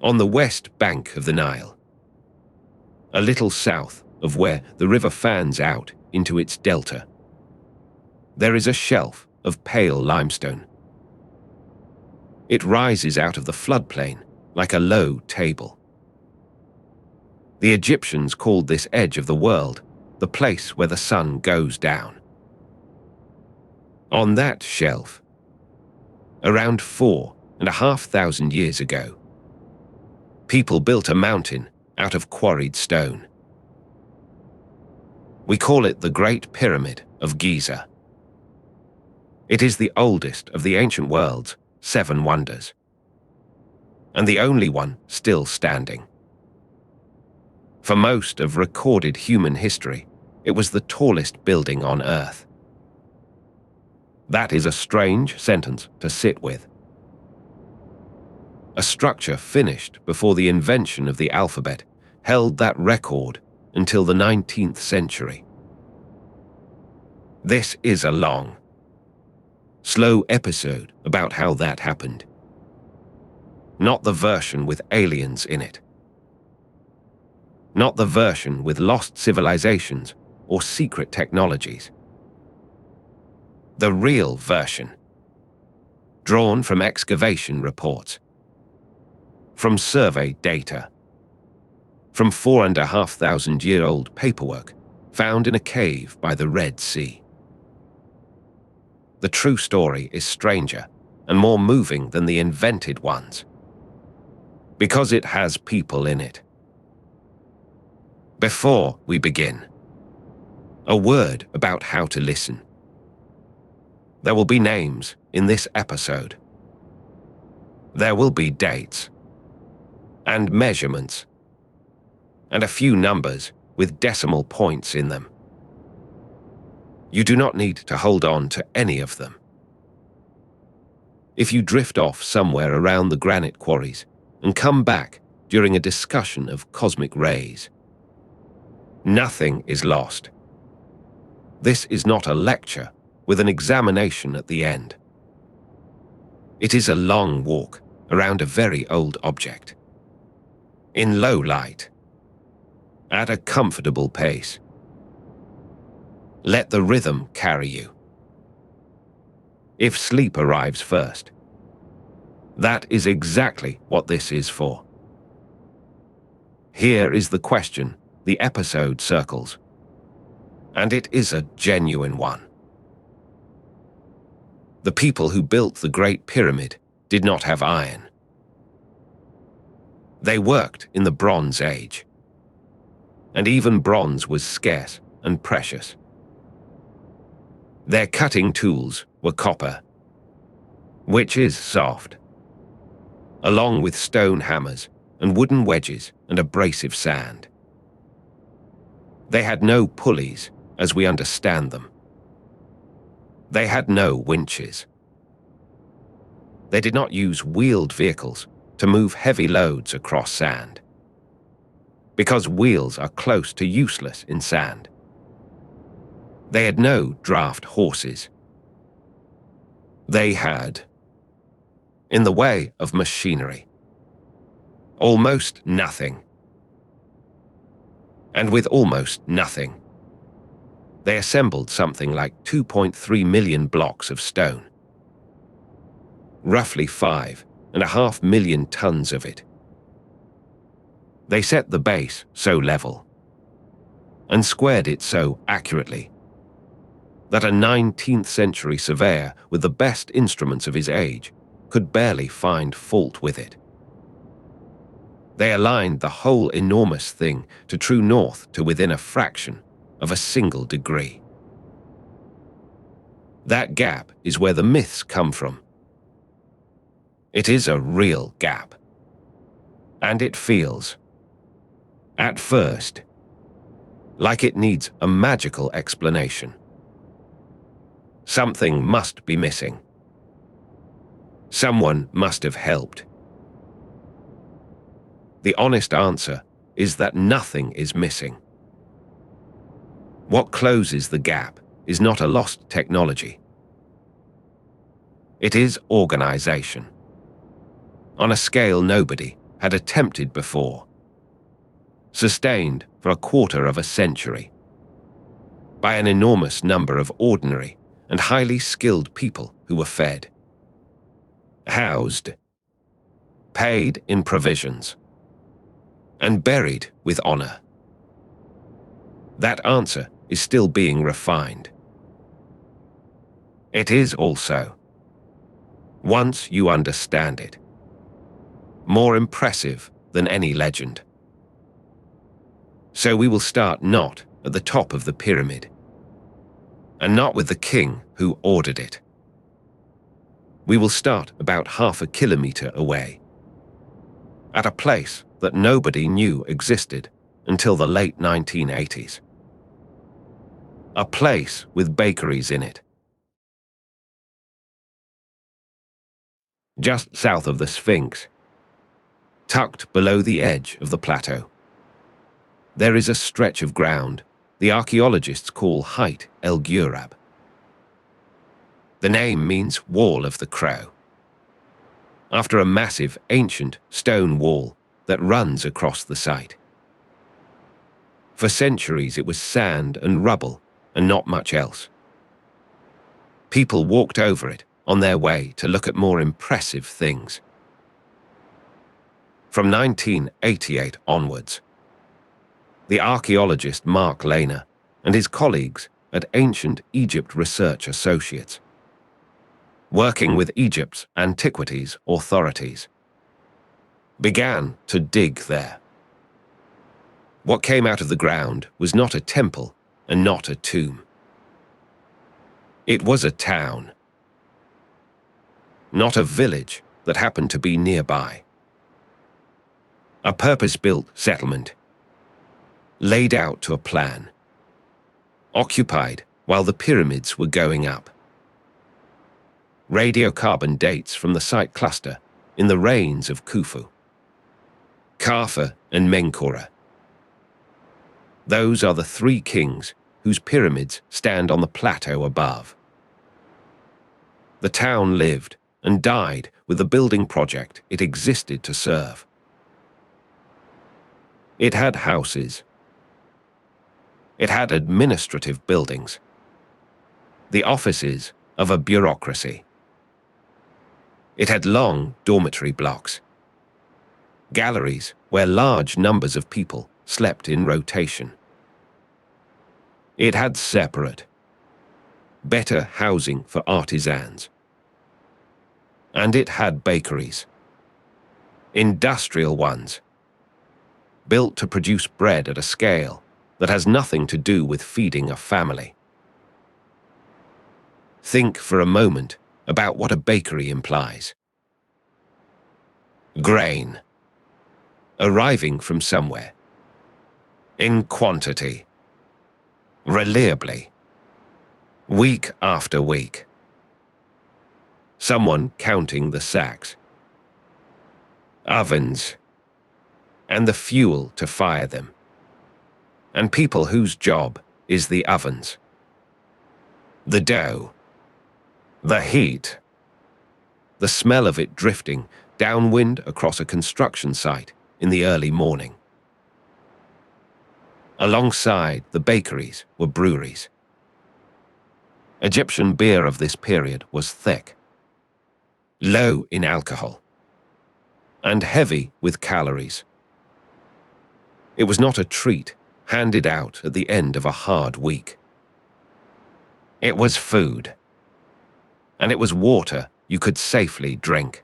On the west bank of the Nile, a little south of where the river fans out into its delta, there is a shelf of pale limestone. It rises out of the floodplain like a low table. The Egyptians called this edge of the world the place where the sun goes down. On that shelf, around 4,500 years ago, people built a mountain out of quarried stone. We call it the Great Pyramid of Giza. It is the oldest of the ancient world's 7 wonders, and the only one still standing. For most of recorded human history, it was the tallest building on Earth. That is a strange sentence to sit with. A structure finished before the invention of the alphabet held that record until the 19th century. This is a long, slow episode about how that happened. Not the version with aliens in it. Not the version with lost civilizations or secret technologies. The real version, drawn from excavation reports, from survey data, from 4,500-year-old paperwork found in a cave by the Red Sea. The true story is stranger and more moving than the invented ones, because it has people in it. Before we begin, a word about how to listen. There will be names in this episode. There will be dates and measurements and a few numbers with decimal points in them. You do not need to hold on to any of them. If you drift off somewhere around the granite quarries and come back during a discussion of cosmic rays, nothing is lost. This is not a lecture with an examination at the end. It is a long walk around a very old object, in low light, at a comfortable pace. Let the rhythm carry you. If sleep arrives first, that is exactly what this is for. Here is the question the episode circles, and it is a genuine one. The people who built the Great Pyramid did not have iron. They worked in the Bronze Age, and even bronze was scarce and precious. Their cutting tools were copper, which is soft, along with stone hammers and wooden wedges and abrasive sand. They had no pulleys as we understand them. They had no winches. They did not use wheeled vehicles to move heavy loads across sand, because wheels are close to useless in sand. They had no draught horses. They had, in the way of machinery, almost nothing. And with almost nothing, they assembled something like 2.3 million blocks of stone. Roughly 5.5 million tons of it. They set the base so level and squared it so accurately that a 19th century surveyor with the best instruments of his age could barely find fault with it. They aligned the whole enormous thing to true north to within a fraction of a single degree. That gap is where the myths come from. It is a real gap. And it feels, at first, like it needs a magical explanation. Something must be missing. Someone must have helped. The honest answer is that nothing is missing. What closes the gap is not a lost technology. It is organization, on a scale nobody had attempted before, sustained for a quarter of a century by an enormous number of ordinary and highly skilled people who were fed, housed, paid in provisions, and buried with honor. That answer is still being refined. It is also, once you understand it, more impressive than any legend. So we will start not at the top of the pyramid, and not with the king who ordered it. We will start about half a kilometer away, at a place that nobody knew existed until the late 1980s. A place with bakeries in it. Just south of the Sphinx, tucked below the edge of the plateau, there is a stretch of ground the archaeologists call Heit el-Ghurab. The name means Wall of the Crow, after a massive ancient stone wall that runs across the site. For centuries it was sand and rubble and not much else. People walked over it on their way to look at more impressive things. From 1988 onwards, the archaeologist Mark Lehner and his colleagues at Ancient Egypt Research Associates, working with Egypt's antiquities authorities, began to dig there. What came out of the ground was not a temple and not a tomb. It was a town, not a village that happened to be nearby. A purpose-built settlement, laid out to a plan, occupied while the pyramids were going up. Radiocarbon dates from the site cluster in the reigns of Khufu, Kaffa and Menkora. Those are the three kings whose pyramids stand on the plateau above. The town lived and died with the building project it existed to serve. It had houses. It had administrative buildings, the offices of a bureaucracy. It had long dormitory blocks, galleries where large numbers of people slept in rotation. It had separate, better housing for artisans. And it had bakeries, industrial ones, built to produce bread at a scale that has nothing to do with feeding a family. Think for a moment about what a bakery implies. Grain, arriving from somewhere, in quantity, reliably, week after week. Someone counting the sacks, ovens, and the fuel to fire them, and people whose job is the ovens, the dough, the heat, the smell of it drifting downwind across a construction site in the early morning. Alongside the bakeries were breweries. Egyptian beer of this period was thick, low in alcohol, and heavy with calories. It was not a treat handed out at the end of a hard week. It was food, and it was water you could safely drink.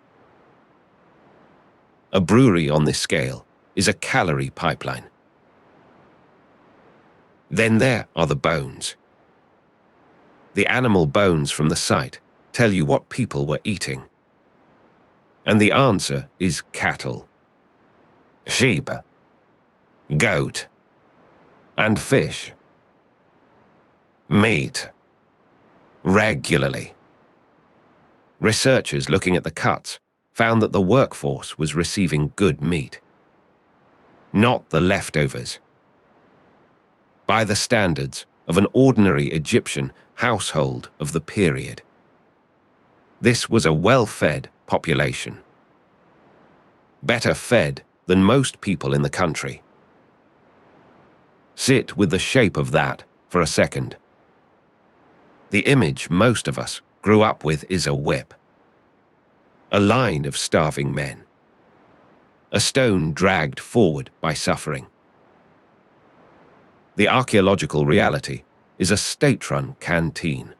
A brewery on this scale is a calorie pipeline. Then there are the bones. The animal bones from the site tell you what people were eating. And the answer is cattle, sheep, goat, and fish. Meat, regularly. Researchers looking at the cuts found that the workforce was receiving good meat, not the leftovers. By the standards of an ordinary Egyptian household of the period, this was a well-fed population. better fed than most people in the country. Sit with the shape of that for a second. The image most of us grew up with is a whip. A line of starving men. A stone dragged forward by suffering. The archaeological reality is a state-run canteen.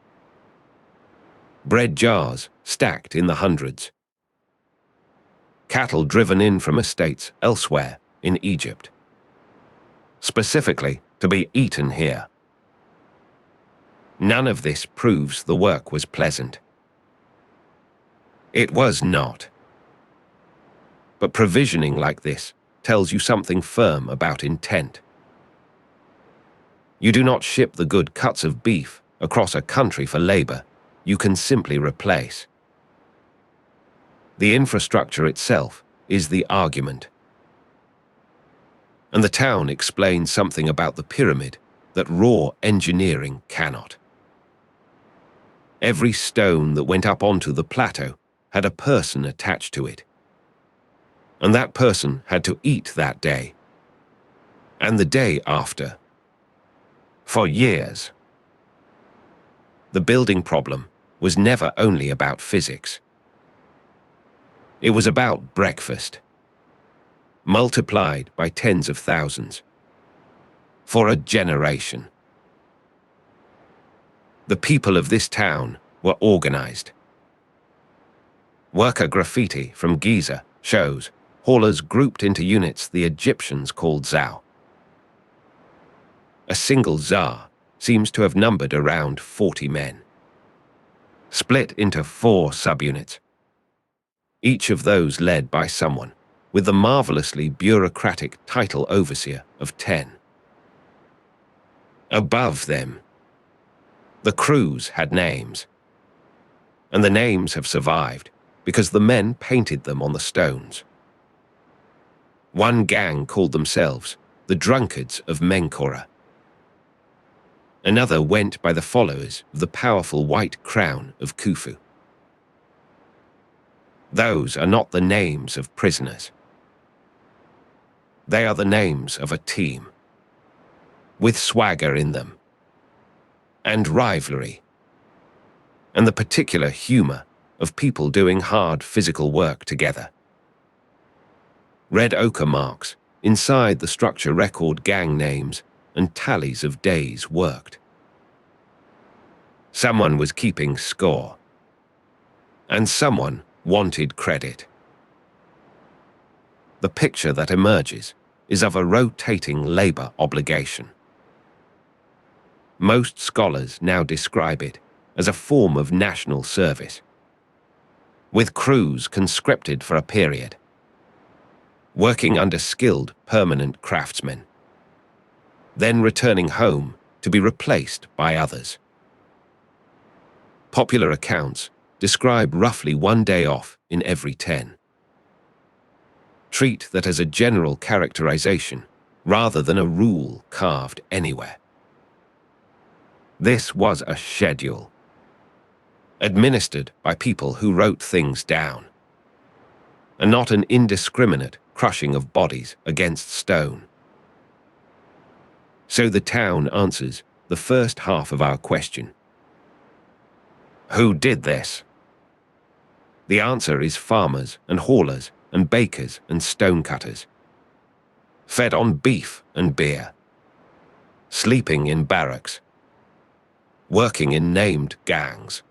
Bread jars stacked in the hundreds. Cattle driven in from estates elsewhere in Egypt. Specifically to be eaten here. None of this proves the work was pleasant. It was not. But provisioning like this tells you something firm about intent. You do not ship the good cuts of beef across a country for labor you can simply replace. The infrastructure itself is the argument. And the town explains something about the pyramid that raw engineering cannot. Every stone that went up onto the plateau had a person attached to it. And that person had to eat that day. And the day after. For years. The building problem was never only about physics. It was about breakfast. Multiplied by tens of thousands. For a generation. The people of this town were organized. Worker graffiti from Giza shows haulers grouped into units the Egyptians called zau. A single zar seems to have numbered around 40 men. Split into 4 subunits. Each of those led by someone with the marvelously bureaucratic title overseer of 10. Above them, the crews had names. And the names have survived because the men painted them on the stones. One gang called themselves the Drunkards of Menkora. Another went by the followers of the powerful white crown of Khufu. Those are not the names of prisoners. They are the names of a team, with swagger in them, and rivalry, and the particular humor of people doing hard physical work together. Red ochre marks inside the structure record gang names and tallies of days worked. Someone was keeping score, and someone wanted credit. The picture that emerges is of a rotating labor obligation. Most scholars now describe it as a form of national service, with crews conscripted for a period, working under skilled permanent craftsmen, then returning home to be replaced by others. Popular accounts describe roughly 1 day off in every 10. Treat that as a general characterization rather than a rule carved anywhere. This was a schedule, administered by people who wrote things down, and not an indiscriminate crushing of bodies against stone. So the town answers the first half of our question. Who did this? The answer is farmers and haulers and bakers and stonecutters, fed on beef and beer, sleeping in barracks, working in named gangs,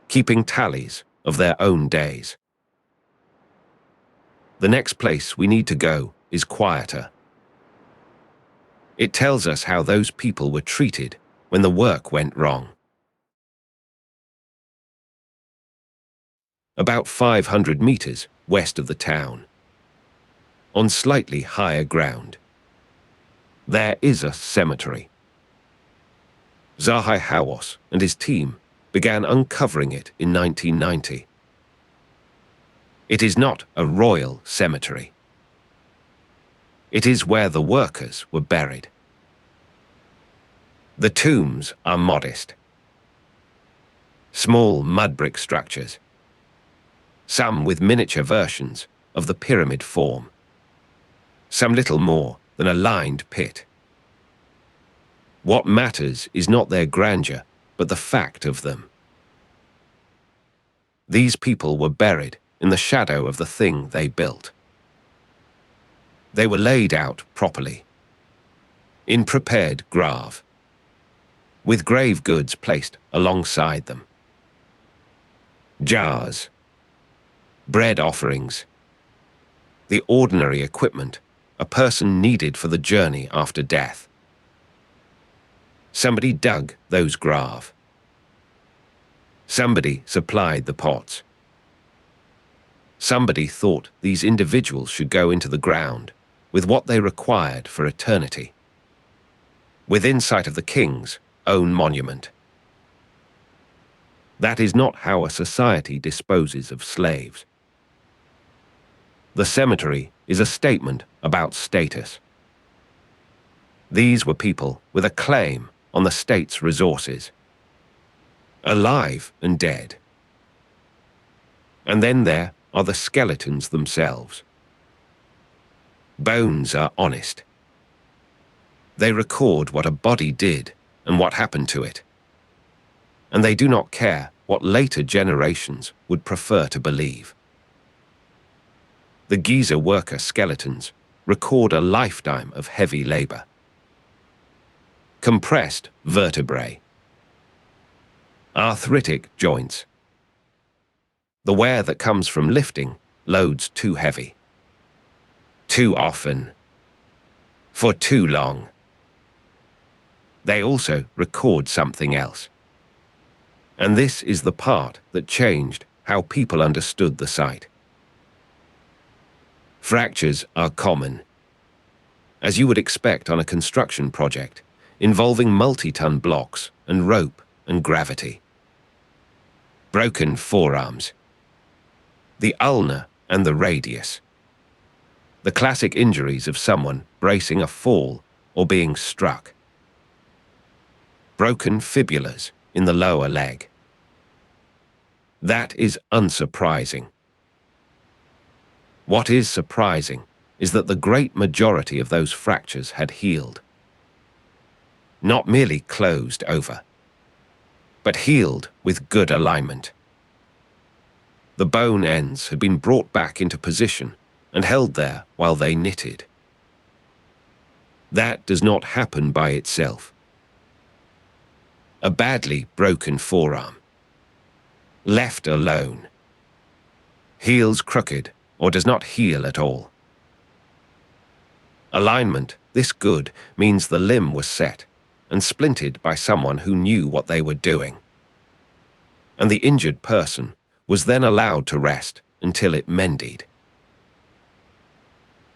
keeping tallies of their own days. The next place we need to go is quieter. It tells us how those people were treated when the work went wrong. About 500 meters west of the town, on slightly higher ground, there is a cemetery. Zahi Hawass and his team began uncovering it in 1990. It is not a royal cemetery. It is where the workers were buried. The tombs are modest. Small mud brick structures, some with miniature versions of the pyramid form. Some little more than a lined pit. What matters is not their grandeur, but the fact of them. These people were buried in the shadow of the thing they built. They were laid out properly, in prepared grave, with grave goods placed alongside them. Jars, bread offerings, the ordinary equipment a person needed for the journey after death. Somebody dug those grave. Somebody supplied the pots. Somebody thought these individuals should go into the ground with what they required for eternity, within sight of the king's own monument. That is not how a society disposes of slaves. The cemetery is a statement about status. These were people with a claim on the state's resources, alive and dead. And then there are the skeletons themselves. Bones are honest. They record what a body did and what happened to it. And they do not care what later generations would prefer to believe. The Giza worker skeletons record a lifetime of heavy labor. Compressed vertebrae, arthritic joints, the wear that comes from lifting loads too heavy, too often, for too long. They also record something else. And this is the part that changed how people understood the site. Fractures are common, as you would expect on a construction project involving multi-ton blocks and rope and gravity. Broken forearms, the ulna and the radius. The classic injuries of someone bracing a fall or being struck. Broken fibulas in the lower leg. That is unsurprising. What is surprising is that the great majority of those fractures had healed. Not merely closed over, but healed with good alignment. The bone ends had been brought back into position and held there while they knitted. That does not happen by itself. A badly broken forearm, left alone, heals crooked or does not heal at all. Alignment, this good, means the limb was set and splintered by someone who knew what they were doing. And the injured person was then allowed to rest until it mended.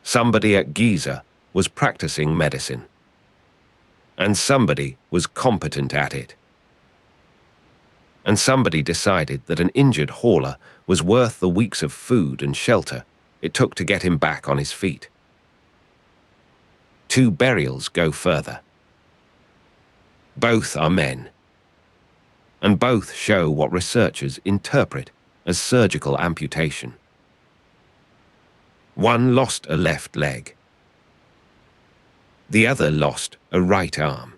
Somebody at Giza was practicing medicine, and somebody was competent at it. And somebody decided that an injured hauler was worth the weeks of food and shelter it took to get him back on his feet. 2 burials go further. Both are men, and both show what researchers interpret as surgical amputation. One lost a left leg. The other lost a right arm.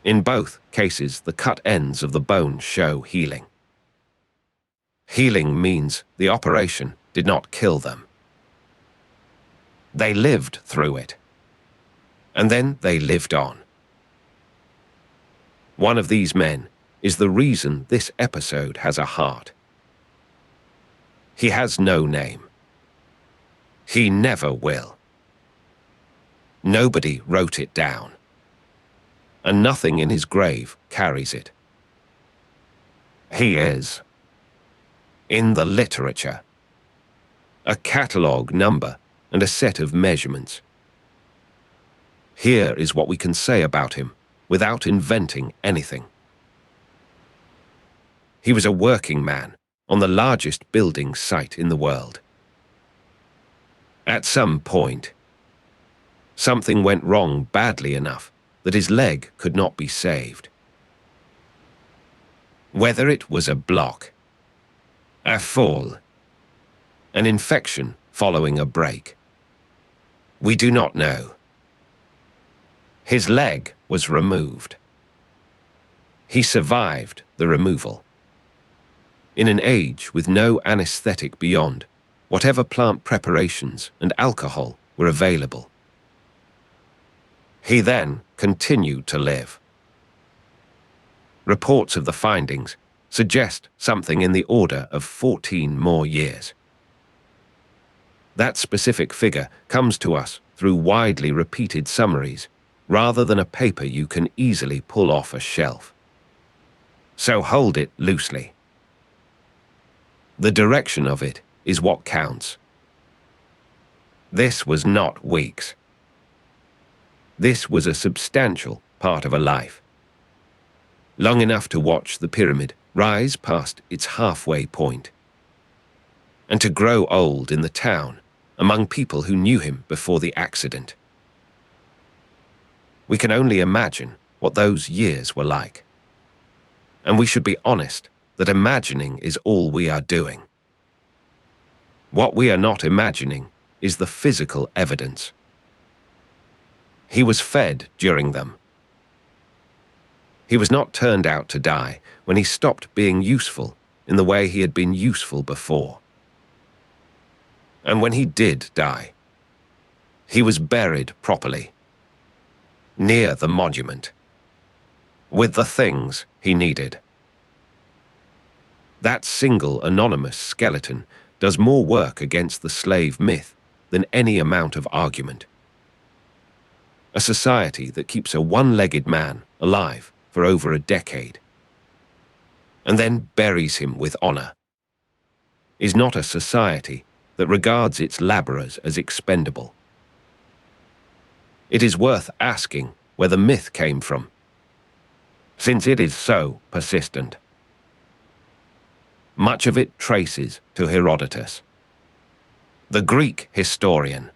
In both cases, the cut ends of the bone show healing. Healing means the operation did not kill them. They lived through it, and then they lived on. One of these men is the reason this episode has a heart. He has no name. He never will. Nobody wrote it down, and nothing in his grave carries it. He is, in the literature, a catalogue number and a set of measurements. Here is what we can say about him without inventing anything. He was a working man on the largest building site in the world. At some point, something went wrong badly enough that his leg could not be saved. Whether it was a block, a fall, An infection following a break? We do not know. His leg was removed. He survived the removal. In an age with no anesthetic beyond, whatever plant preparations and alcohol were available. He then continued to live. Reports of the findings suggest something in the order of 14 more years. That specific figure comes to us through widely repeated summaries, rather than a paper you can easily pull off a shelf. So hold it loosely. The direction of it is what counts. This was not weeks. This was a substantial part of a life. Long enough to watch the pyramid rise past its halfway point, and to grow old in the town among people who knew him before the accident. We can only imagine what those years were like. And we should be honest that imagining is all we are doing. What we are not imagining is the physical evidence. He was fed during them. He was not turned out to die when he stopped being useful in the way he had been useful before. And when he did die, he was buried properly, near the monument, with the things he needed. That single anonymous skeleton does more work against the slave myth than any amount of argument. A society that keeps a one-legged man alive for over a decade, and then buries him with honor, is not a society that regards its laborers as expendable. It is worth asking where the myth came from, since it is so persistent. Much of it traces to Herodotus, the Greek historian,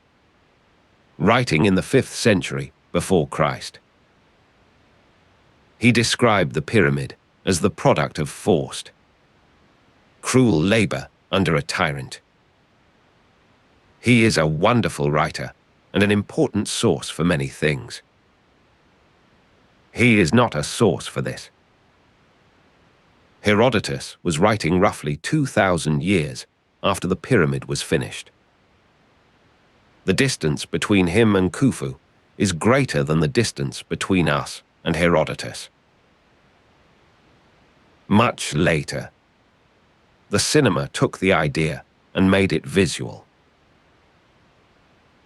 writing in the 5th century before Christ. He described the pyramid as the product of forced, cruel labor under a tyrant. He is a wonderful writer and an important source for many things. He is not a source for this. Herodotus was writing roughly 2,000 years after the pyramid was finished. The distance between him and Khufu is greater than the distance between us and Herodotus. Much later, the cinema took the idea and made it visual.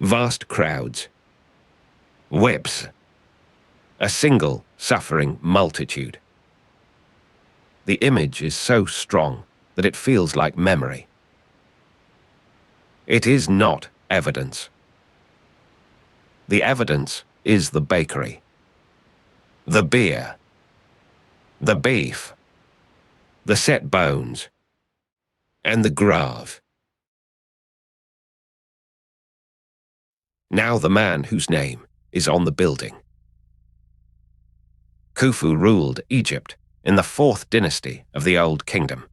Vast crowds, whips, a single suffering multitude. The image is so strong that it feels like memory. It is not evidence. The evidence is the bakery, the beer, the beef, the set bones, and the grave. Now the man whose name is on the building. Khufu ruled Egypt in the 4th dynasty of the Old Kingdom.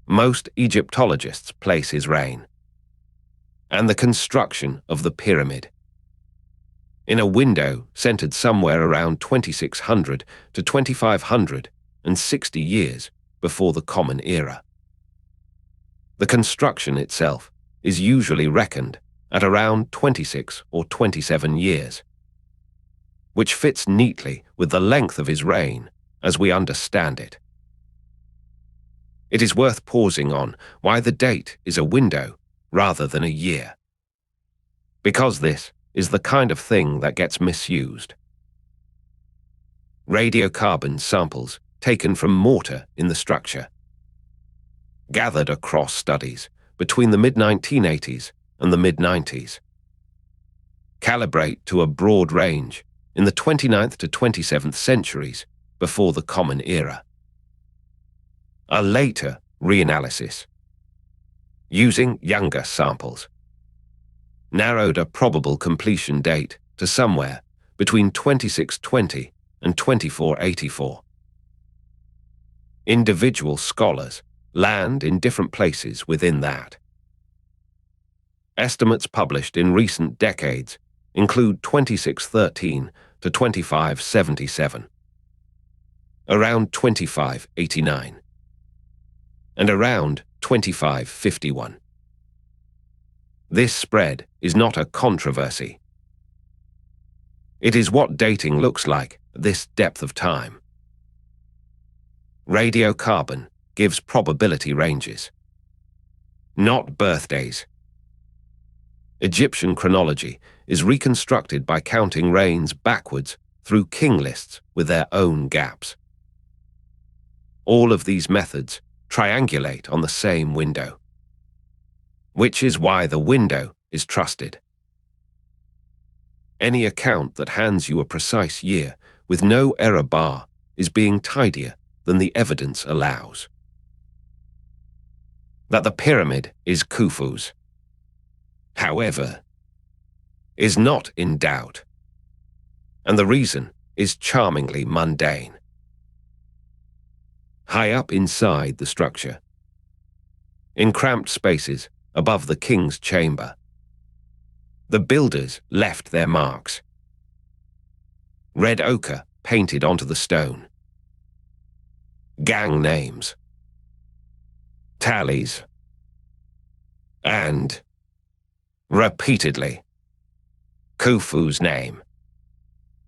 Most Egyptologists place his reign and the construction of the pyramid in a window centered somewhere around 2600 to 2560 years before the Common Era. The construction itself is usually reckoned at around 26 or 27 years, which fits neatly with the length of his reign as we understand it. It is worth pausing on why the date is a window rather than a year, because this is the kind of thing that gets misused. Radiocarbon samples taken from mortar in the structure, gathered across studies between the mid-1980s and the mid-90s, calibrate to a broad range in the 29th to 27th centuries before the Common Era. A later reanalysis, using younger samples, narrowed a probable completion date to somewhere between 2620 and 2484. Individual scholars land in different places within that. Estimates published in recent decades include 2613 to 2577, around 2589, and around 2551. This spread is not a controversy. It is what dating looks like at this depth of time. Radiocarbon gives probability ranges, not birthdays. Egyptian chronology is reconstructed by counting reigns backwards through king lists with their own gaps. All of these methods triangulate on the same window, which is why the window is trusted. Any account that hands you a precise year with no error bar is being tidier than the evidence allows. That the pyramid is Khufu's, however, is not in doubt, and the reason is charmingly mundane. High up inside the structure, in cramped spaces above the king's chamber, the builders left their marks. Red ochre painted onto the stone. Gang names. Tallies. And, repeatedly, Khufu's name,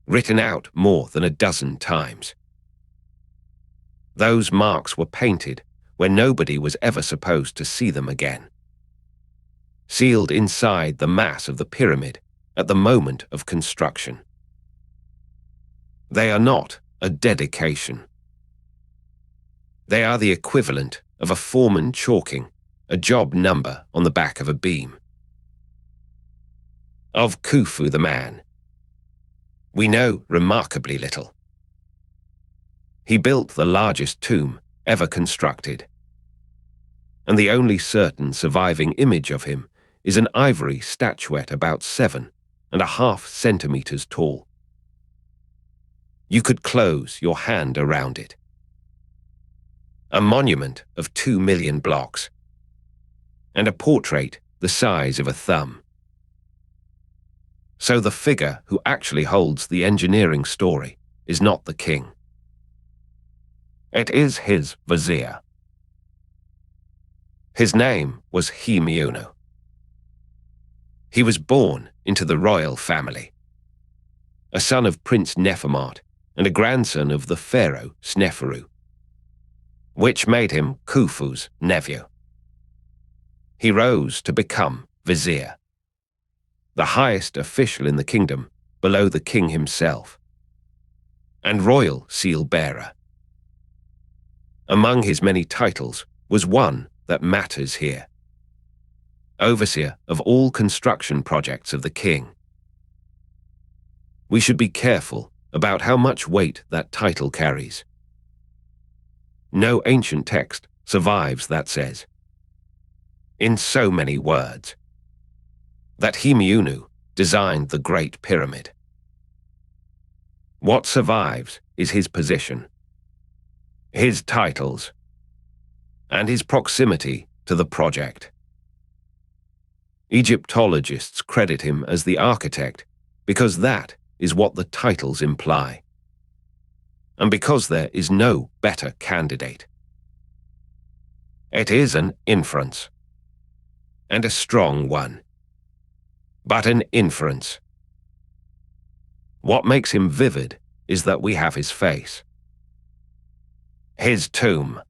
written out more than a dozen times. Those marks were painted where nobody was ever supposed to see them again. Sealed inside the mass of the pyramid at the moment of construction. They are not a dedication. They are the equivalent of a foreman chalking a job number on the back of a beam. Of Khufu the man, we know remarkably little. He built the largest tomb ever constructed, and the only certain surviving image of him is an ivory statuette about 7.5 centimeters tall. You could close your hand around it. A monument of 2 million blocks, and a portrait the size of a thumb. So the figure who actually holds the engineering story is not the king. It is his vizier. His name was Heit. He was born into the royal family, a son of Prince Nefermart and a grandson of the pharaoh Sneferu, which made him Khufu's nephew. He rose to become vizier, the highest official in the kingdom below the king himself, and royal seal-bearer. Among his many titles was one that matters here: overseer of all construction projects of the king. We should be careful about how much weight that title carries. No ancient text survives that says, in so many words, that Heit designed the Great Pyramid. What survives is his position, his titles, and his proximity to the project. Egyptologists credit him as the architect because that is what the titles imply, and because there is no better candidate. It is an inference, and a strong one, but an inference. What makes him vivid is that we have his face. His tomb,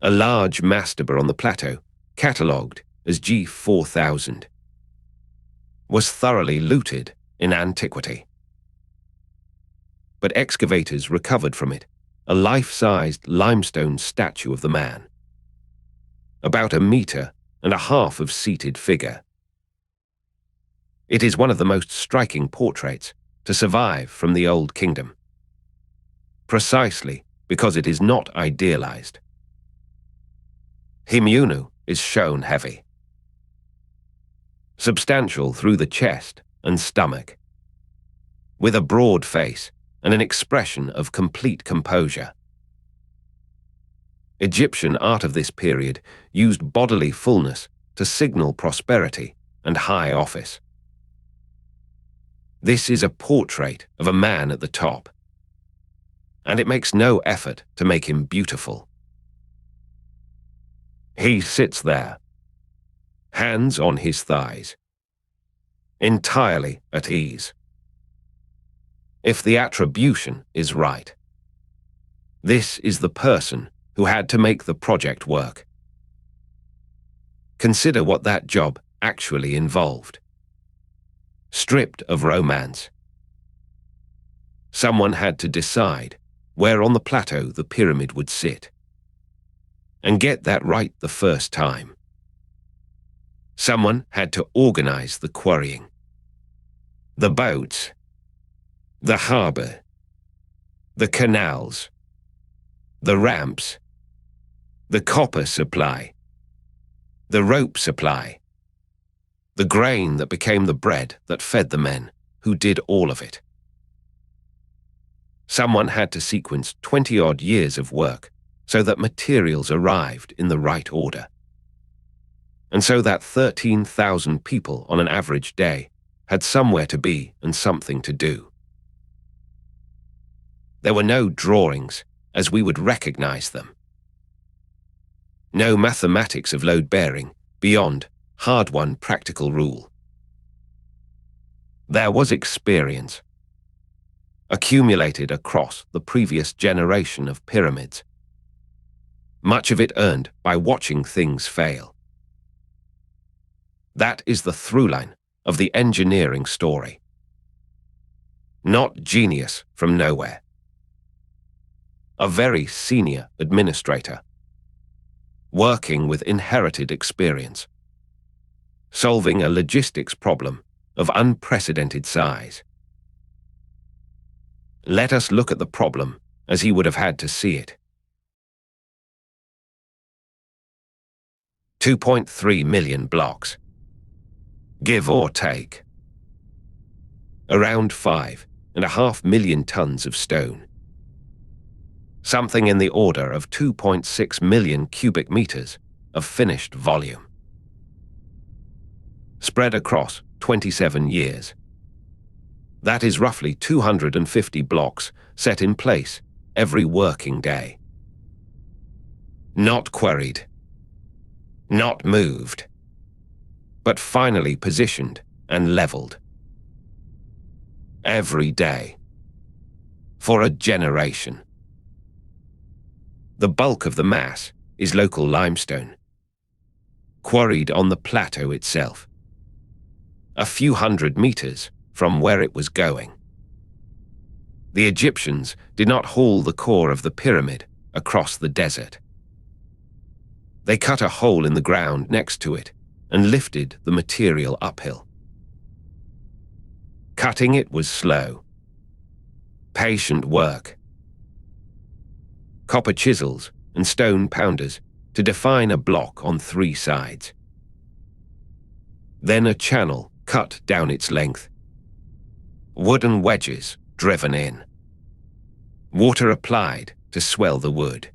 a large mastaba on the plateau, catalogued as G4000, was thoroughly looted in antiquity. But excavators recovered from it a life-sized limestone statue of the man, about 1.5 meters of seated figure. It is one of the most striking portraits to survive from the Old Kingdom, precisely because it is not idealized. Heit is shown heavy, substantial through the chest and stomach, with a broad face and an expression of complete composure. Egyptian art of this period used bodily fullness to signal prosperity and high office. This is a portrait of a man at the top, and it makes no effort to make him beautiful. He sits there, hands on his thighs, entirely at ease. If the attribution is right, this is the person who had to make the project work. Consider what that job actually involved. Stripped of romance, someone had to decide where on the plateau the pyramid would sit, and get that right the first time. Someone had to organize the quarrying, the boats, the harbor, the canals, the ramps, the copper supply, the rope supply, the grain that became the bread that fed the men who did all of it. Someone had to sequence 20-odd years of work so that materials arrived in the right order, and so that 13,000 people on an average day had somewhere to be and something to do. There were no drawings as we would recognize them. No mathematics of load-bearing beyond hard-won practical rule. There was experience, accumulated across the previous generation of pyramids, much of it earned by watching things fail. That is the through-line of the engineering story. Not genius from nowhere. A very senior administrator, working with inherited experience, solving a logistics problem of unprecedented size. Let us look at the problem as he would have had to see it. 2.3 million blocks, give or take. Around 5.5 million tons of stone. Something in the order of 2.6 million cubic meters of finished volume. Spread across 27 years. That is roughly 250 blocks set in place every working day. Not quarried, not moved, but finally positioned and leveled. Every day. For a generation. The bulk of the mass is local limestone, quarried on the plateau itself, a few hundred meters from where it was going. The Egyptians did not haul the core of the pyramid across the desert. They cut a hole in the ground next to it and lifted the material uphill. Cutting it was slow, patient work. Copper chisels and stone pounders to define a block on 3 sides. Then a channel cut down its length. Wooden wedges driven in. Water applied to swell the wood.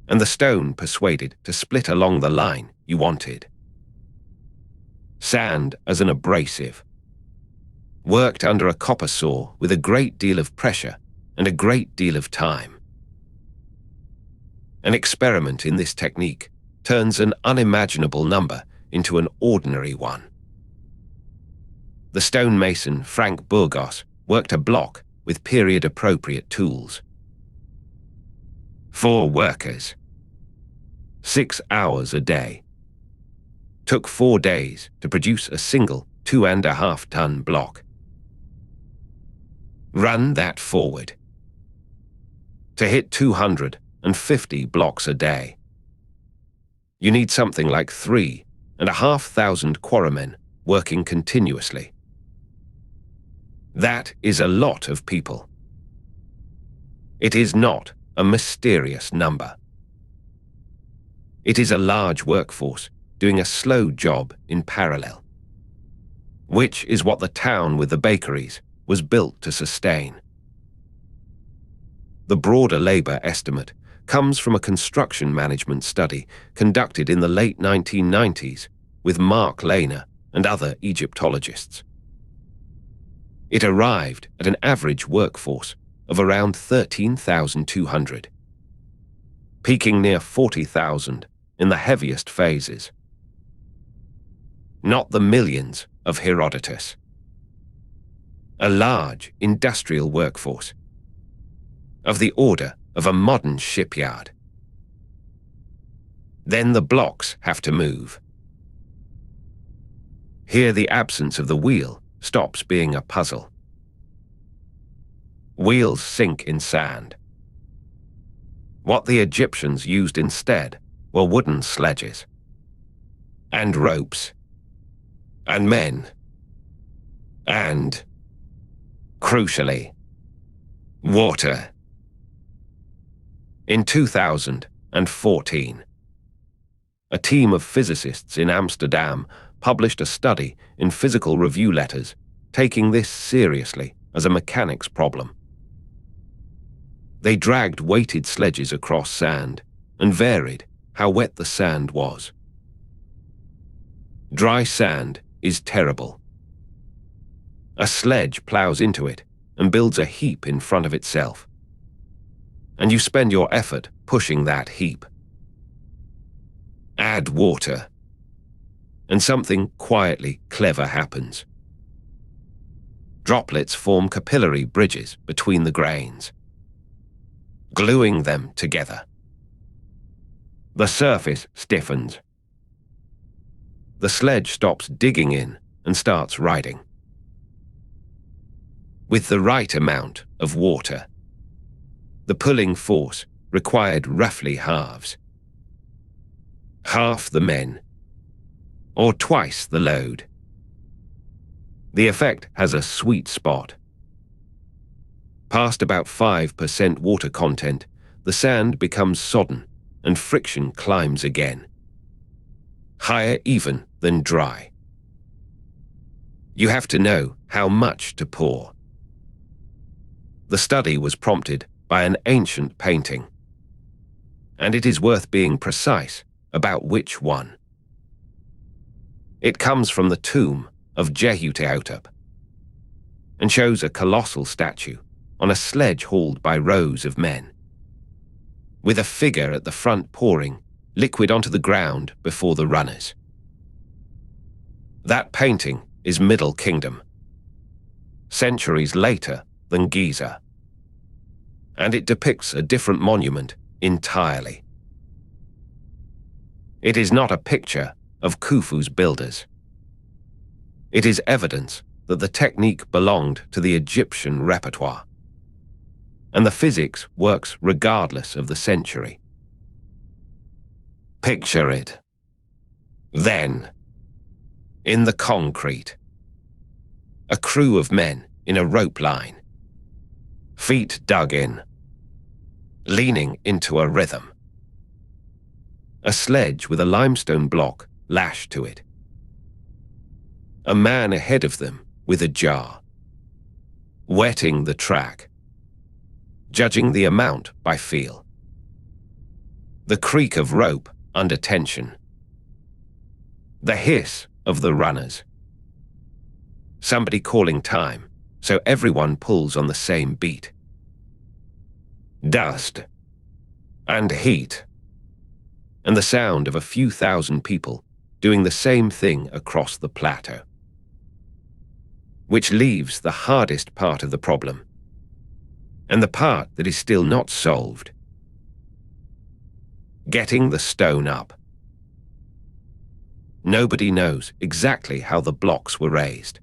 And the stone persuaded to split along the line you wanted. Sand as an abrasive. Worked under a copper saw with a great deal of pressure and a great deal of time. An experiment in this technique turns an unimaginable number into an ordinary one. The stonemason Frank Burgos worked a block with period-appropriate tools. 4 workers. 6 hours a day. Took 4 days to produce a single 2.5-ton block. Run that forward. To hit 250 blocks a day, you need something like 3,500 quarrymen working continuously. That is a lot of people. It is not a mysterious number. It is a large workforce doing a slow job in parallel, which is what the town with the bakeries was built to sustain. The broader labor estimate comes from a construction management study conducted in the late 1990s with Mark Lehner and other Egyptologists. It arrived at an average workforce of around 13,200, peaking near 40,000 in the heaviest phases. Not the millions of Herodotus. A large industrial workforce, of the order of a modern shipyard. Then the blocks have to move. Here the absence of the wheel stops being a puzzle. Wheels sink in sand. What the Egyptians used instead were wooden sledges, and ropes, and men, and, crucially, water. In 2014, a team of physicists in Amsterdam published a study in Physical Review Letters, taking this seriously as a mechanics problem. They dragged weighted sledges across sand and varied how wet the sand was. Dry sand is terrible. A sledge plows into it and builds a heap in front of itself, and you spend your effort pushing that heap. Add water, and something quietly clever happens. Droplets form capillary bridges between the grains, gluing them together. The surface stiffens. The sledge stops digging in and starts riding. With the right amount of water, the pulling force required roughly halves. Half the men, or twice the load. The effect has a sweet spot. Past about 5% water content, the sand becomes sodden and friction climbs again, higher even than dry. You have to know how much to pour. The study was prompted by an ancient painting, and it is worth being precise about which one. It comes from the tomb of Jehuteotep and shows a colossal statue on a sledge hauled by rows of men, with a figure at the front pouring liquid onto the ground before the runners. That painting is Middle Kingdom, centuries later than Giza, and it depicts a different monument entirely. It is not a picture of Khufu's builders. It is evidence that the technique belonged to the Egyptian repertoire, and the physics works regardless of the century. Picture it. Then, in the concrete, a crew of men in a rope line, feet dug in, leaning into a rhythm. A sledge with a limestone block lashed to it. A man ahead of them with a jar, wetting the track, judging the amount by feel. The creak of rope under tension. The hiss of the runners. Somebody calling time, so everyone pulls on the same beat. Dust and heat, and the sound of a few thousand people doing the same thing across the plateau. Which leaves the hardest part of the problem, and the part that is still not solved. Getting the stone up. Nobody knows exactly how the blocks were raised.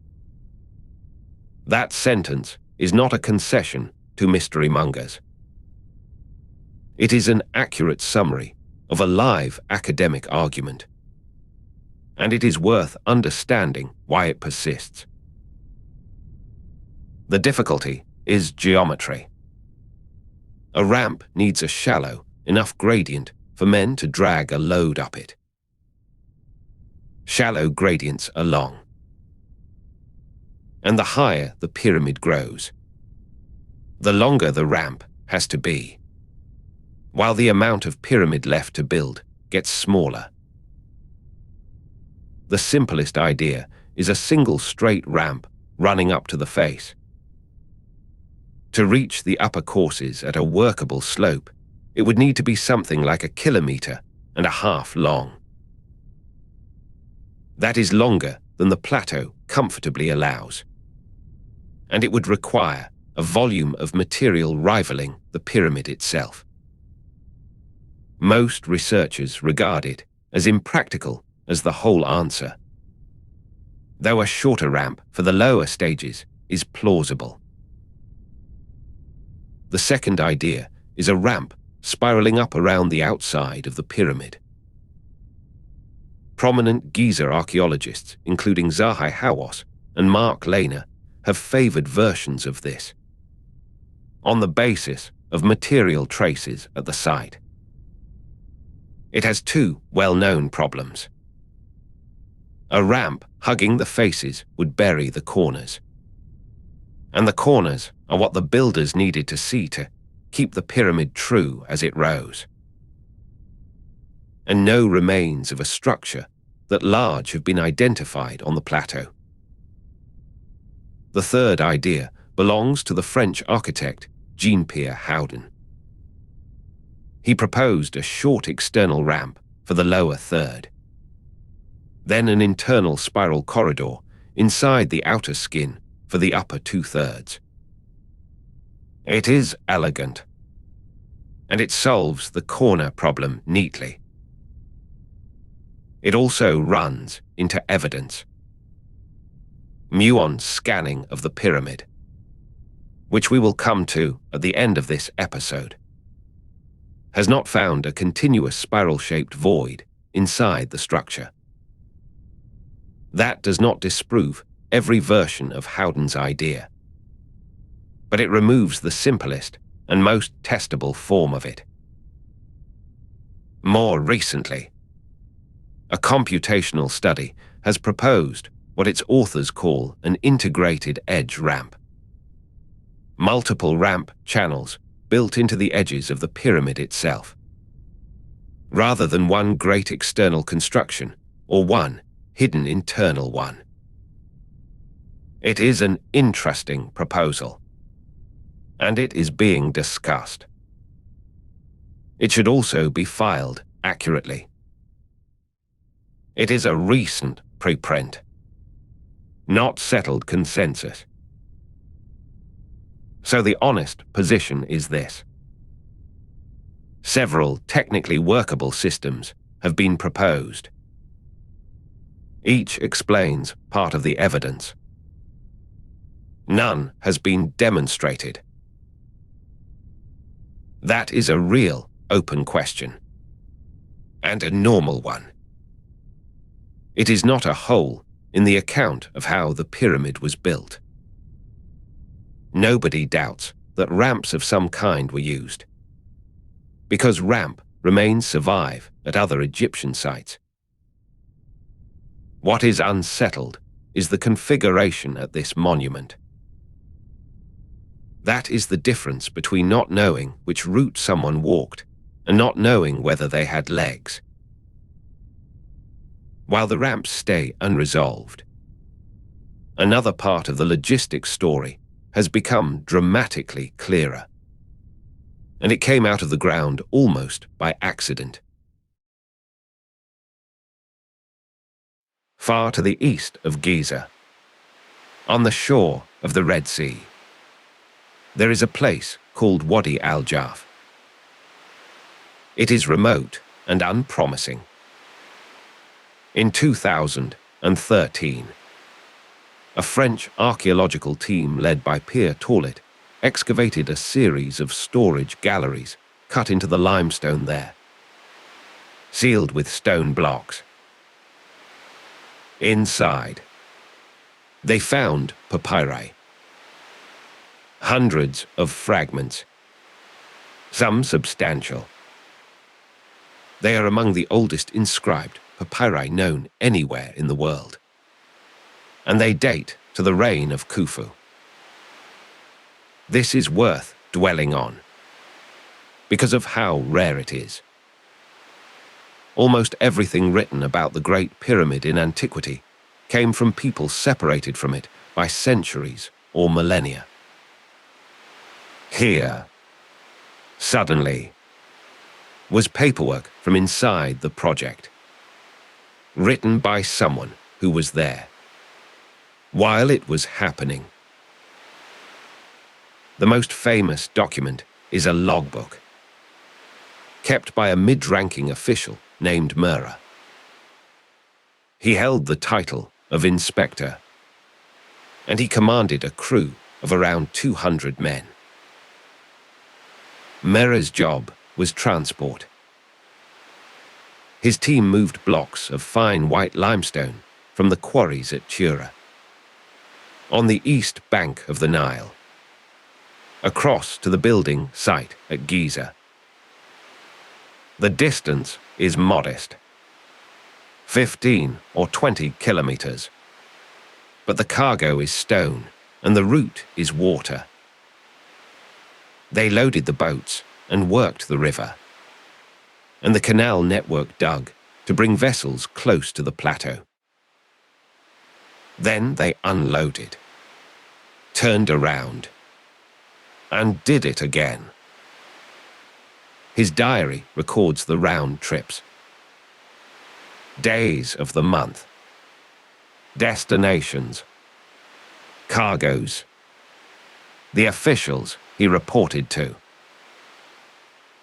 That sentence is not a concession to mystery mongers. It is an accurate summary of a live academic argument, and it is worth understanding why it persists. The difficulty is geometry. A ramp needs a shallow enough gradient for men to drag a load up it. Shallow gradients are long, and the higher the pyramid grows, the longer the ramp has to be. while the amount of pyramid left to build gets smaller. The simplest idea is a single straight ramp running up to the face. To reach the upper courses at a workable slope, it would need to be something like 1.5 kilometers long. That is longer than the plateau comfortably allows, and it would require a volume of material rivaling the pyramid itself. Most researchers regard it as impractical as the whole answer, though a shorter ramp for the lower stages is plausible. The second idea is a ramp spiraling up around the outside of the pyramid. Prominent Giza archaeologists, including Zahi Hawass and Mark Lehner, have favored versions of this, on the basis of material traces at the site. It has two well-known problems. A ramp hugging the faces would bury the corners, and the corners are what the builders needed to see to keep the pyramid true as it rose. And no remains of a structure that large have been identified on the plateau. The third idea belongs to the French architect Jean-Pierre Houdin. He proposed a short external ramp for the lower third, then an internal spiral corridor inside the outer skin for the upper 2/3. It is elegant, and it solves the corner problem neatly. It also runs into evidence. Muon-scanning of the pyramid, which we will come to at the end of this episode, has not found a continuous spiral-shaped void inside the structure. That does not disprove every version of Houdin's idea, but it removes the simplest and most testable form of it. More recently, a computational study has proposed what its authors call an integrated edge ramp. Multiple ramp channels built into the edges of the pyramid itself, rather than one great external construction or one hidden internal one. It is an interesting proposal, and it is being discussed. It should also be filed accurately. It is a recent preprint, not settled consensus. So the honest position is this. Several technically workable systems have been proposed. Each explains part of the evidence. None has been demonstrated. That is a real open question, and a normal one. It is not a hole in the account of how the pyramid was built. Nobody doubts that ramps of some kind were used, because ramp remains survive at other Egyptian sites. What is unsettled is the configuration at this monument. That is the difference between not knowing which route someone walked and not knowing whether they had legs. While the ramps stay unresolved, another part of the logistics story has become dramatically clearer, and it came out of the ground almost by accident. Far to the east of Giza, on the shore of the Red Sea, there is a place called Wadi al-Jaf. It is remote and unpromising. In 2013, a French archaeological team led by Pierre Torlet excavated a series of storage galleries cut into the limestone there, sealed with stone blocks. Inside, they found papyri, hundreds of fragments, some substantial. They are among the oldest inscribed papyri known anywhere in the world, and they date to the reign of Khufu. This is worth dwelling on. because of how rare it is. Almost everything written about the Great Pyramid in antiquity came from people separated from it by centuries or millennia. Here, suddenly, was paperwork from inside the project, written by someone who was there, while it was happening. The most famous document is a logbook, kept by a mid-ranking official named Mura. He held the title of inspector, and he commanded a crew of around 200 men. Mura's job was transport. His team moved blocks of fine white limestone from the quarries at Tura, on the east bank of the Nile, across to the building site at Giza. The distance is modest, 15 or 20 kilometers, but the cargo is stone and the route is water. They loaded the boats and worked the river, and the canal network dug to bring vessels close to the plateau. Then they unloaded, turned around, and did it again. His diary records the round trips, days of the month, destinations, cargoes, the officials he reported to.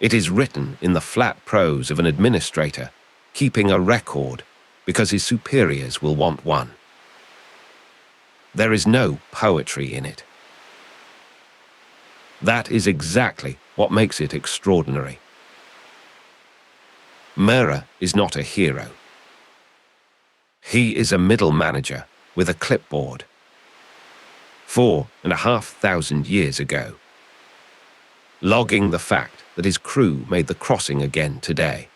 It is written in the flat prose of an administrator keeping a record because his superiors will want one. There is no poetry in it. That is exactly what makes it extraordinary. Mura is not a hero. He is a middle manager with a clipboard. 4,500 years ago, logging the fact that his crew made the crossing again today.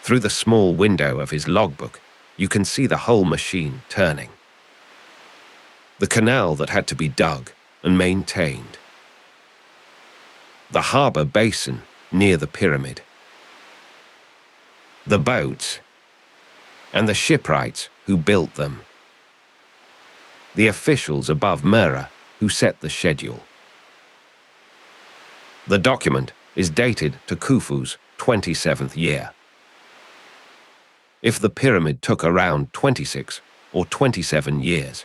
Through the small window of his logbook, you can see the whole machine turning. The canal that had to be dug and maintained. The harbour basin near the pyramid. The boats and the shipwrights who built them. The officials above Mura who set the schedule. The document is dated to Khufu's 27th year. If the pyramid took around 26 or 27 years,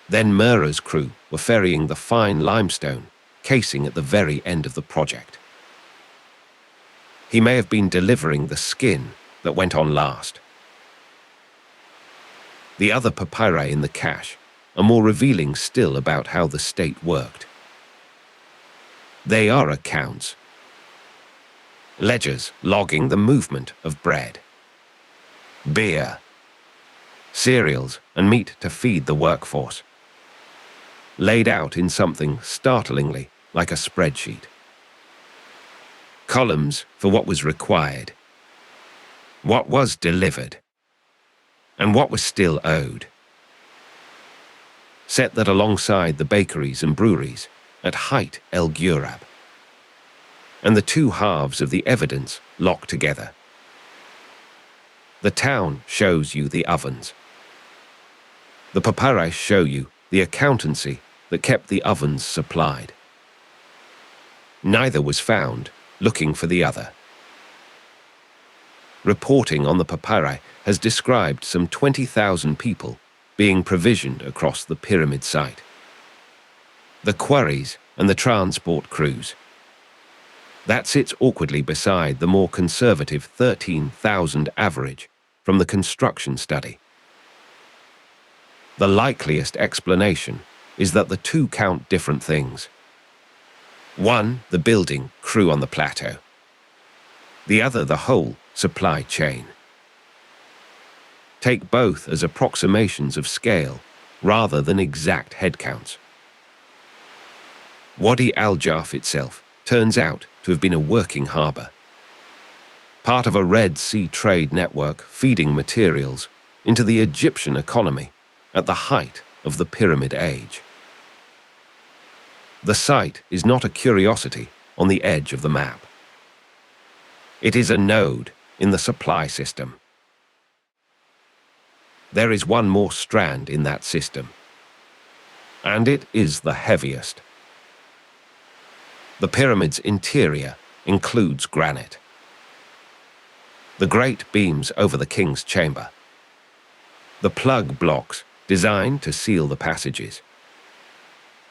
then Mura's crew were ferrying the fine limestone casing at the very end of the project. He may have been delivering the skin that went on last. The other papyri in the cache are more revealing still about how the state worked. They are accounts, ledgers logging the movement of bread, beer, cereals and meat to feed the workforce, laid out in something startlingly like a spreadsheet. Columns for what was required, what was delivered, and what was still owed. Set that alongside the bakeries and breweries at Heit el-Ghurab, and the two halves of the evidence locked together. The town shows you the ovens. The papyri show you the accountancy that kept the ovens supplied. Neither was found looking for the other. Reporting on the papyri has described some 20,000 people being provisioned across the pyramid site. The quarries and the transport crews. That sits awkwardly beside the more conservative 13,000 average from the construction study. The likeliest explanation is that the two count different things. One, the building crew on the plateau. The other, the whole supply chain. Take both as approximations of scale rather than exact headcounts. Wadi al-Jarf itself turns out to have been a working harbour, part of a Red Sea trade network feeding materials into the Egyptian economy at the height of the Pyramid Age. The site is not a curiosity on the edge of the map. It is a node in the supply system. There is one more strand in that system, and it is the heaviest. The pyramid's interior includes granite. The great beams over the king's chamber. The plug blocks designed to seal the passages.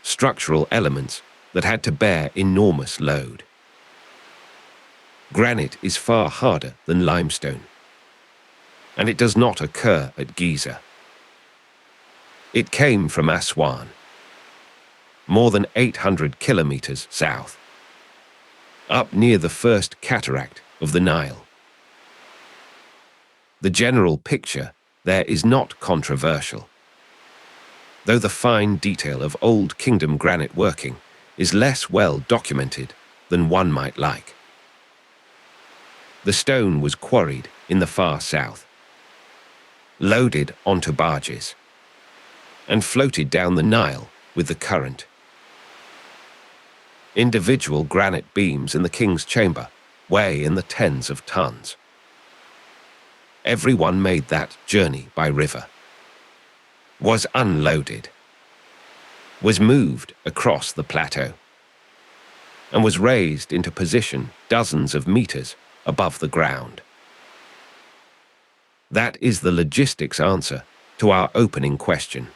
Structural elements that had to bear enormous load. Granite is far harder than limestone, and it does not occur at Giza. It came from Aswan, more than 800 kilometers south, up near the first cataract of the Nile. The general picture there is not controversial, though the fine detail of Old Kingdom granite working is less well documented than one might like. The stone was quarried in the far south, loaded onto barges, and floated down the Nile with the current. Individual granite beams in the king's chamber weigh in the tens of tons. Everyone made that journey by river, was unloaded, was moved across the plateau, and was raised into position dozens of meters above the ground. That is the logistics answer to our opening question.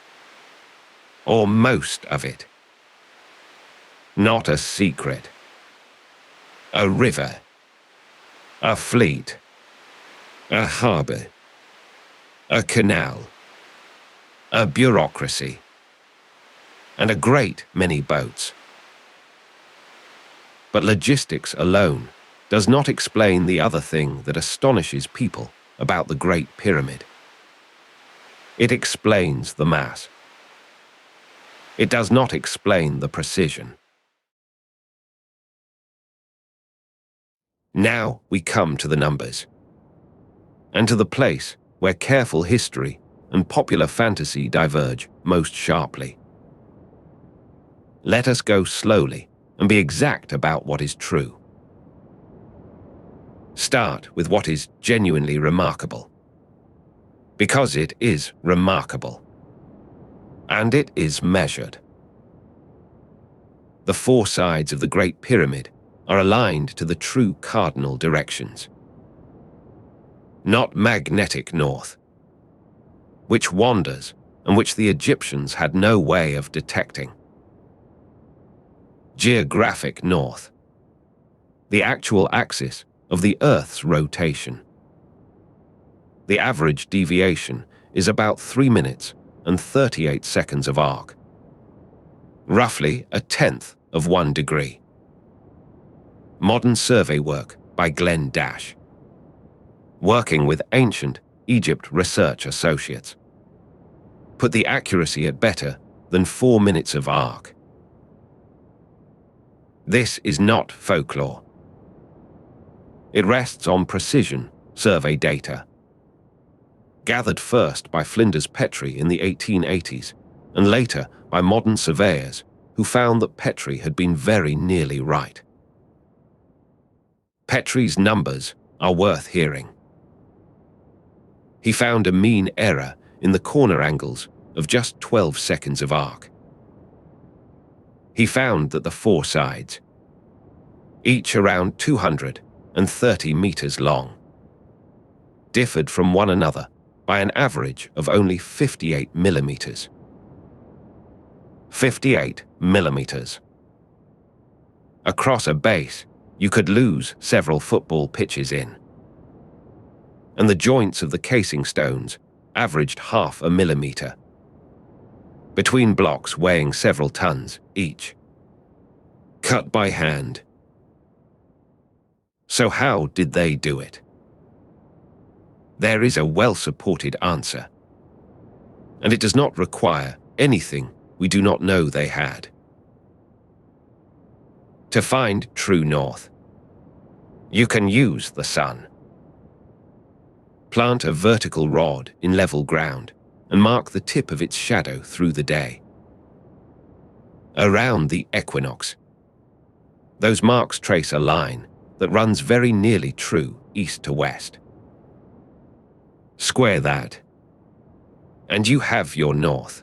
Or most of it. Not a secret. A river. A fleet. A harbor. A canal. A bureaucracy. And a great many boats. But logistics alone does not explain the other thing that astonishes people about the Great Pyramid. It explains the mass. It does not explain the precision. Now we come to the numbers, and to the place where careful history and popular fantasy diverge most sharply. Let us go slowly and be exact about what is true. Start with what is genuinely remarkable, because it is remarkable, and it is measured. The four sides of the Great Pyramid are aligned to the true cardinal directions. Not magnetic north, which wanders and which the Egyptians had no way of detecting. Geographic north, the actual axis of the Earth's rotation. The average deviation is about 3 minutes and 38 seconds of arc, roughly a tenth of 1 degree. Modern survey work by Glenn Dash, working with ancient Egypt research associates, put the accuracy at better than 4 minutes of arc. This is not folklore. It rests on precision survey data, gathered first by Flinders Petrie in the 1880s and later by modern surveyors who found that Petrie had been very nearly right. Petrie's numbers are worth hearing. He found a mean error in the corner angles of just 12 seconds of arc. He found that the four sides, each around 230 meters long, differed from one another by an average of only 58 millimeters. 58 millimeters. Across a base, you could lose several football pitches in. And the joints of the casing stones averaged 0.5 millimeter, between blocks weighing several tons each. Cut by hand. So how did they do it? There is a well-supported answer, and it does not require anything we do not know they had. To find true north, you can use the sun. Plant a vertical rod in level ground and mark the tip of its shadow through the day. Around the equinox, Those marks trace a line that runs very nearly true east to west. Square that, and you have your north.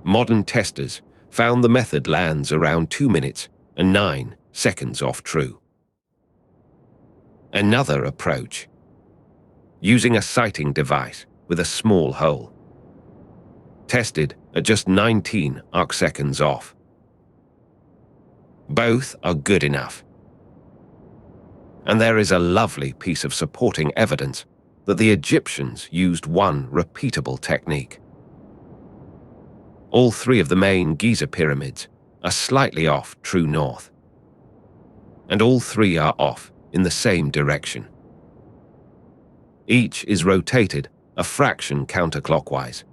Modern testers found the method lands around 2 minutes and 9 seconds off true. Another approach, using a sighting device with a small hole, tested at just 19 arcseconds off. Both are good enough. And there is a lovely piece of supporting evidence that the Egyptians used one repeatable technique. All three of the main Giza pyramids are slightly off true north, and all three are off in the same direction. Each is rotated a fraction counterclockwise.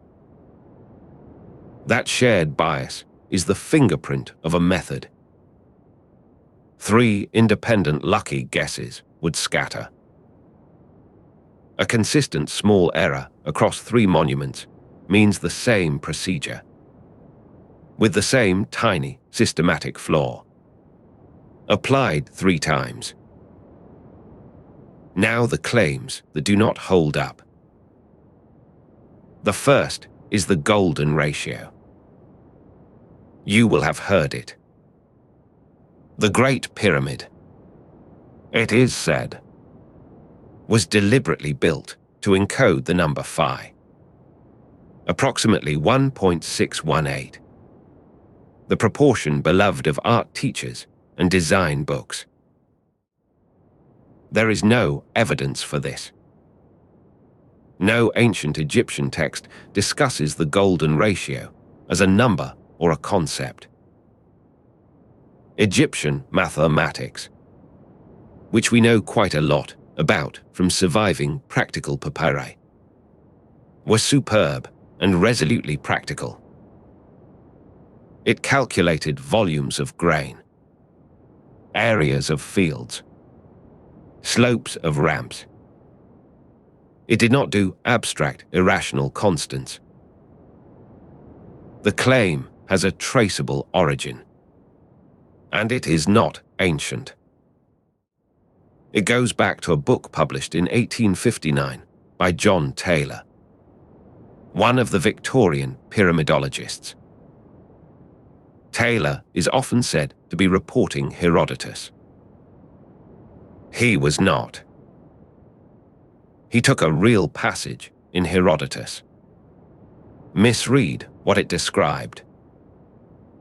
That shared bias is the fingerprint of a method. 3 independent lucky guesses would scatter. A consistent small error across 3 monuments means the same procedure, with the same tiny systematic flaw, applied 3 times. Now the claims that do not hold up. The first is the golden ratio. You will have heard it. The Great Pyramid, it is said, was deliberately built to encode the number phi, approximately 1.618, the proportion beloved of art teachers and design books. There is no evidence for this. No ancient Egyptian text discusses the golden ratio as a number or a concept. Egyptian mathematics, which we know quite a lot about from surviving practical papyri, was superb and resolutely practical. It calculated volumes of grain, areas of fields, slopes of ramps. It did not do abstract, irrational constants. The claim has a traceable origin, and it is not ancient. It goes back to a book published in 1859 by John Taylor, one of the Victorian pyramidologists. Taylor is often said to be reporting Herodotus. He was not. He took a real passage in Herodotus, misread what it described,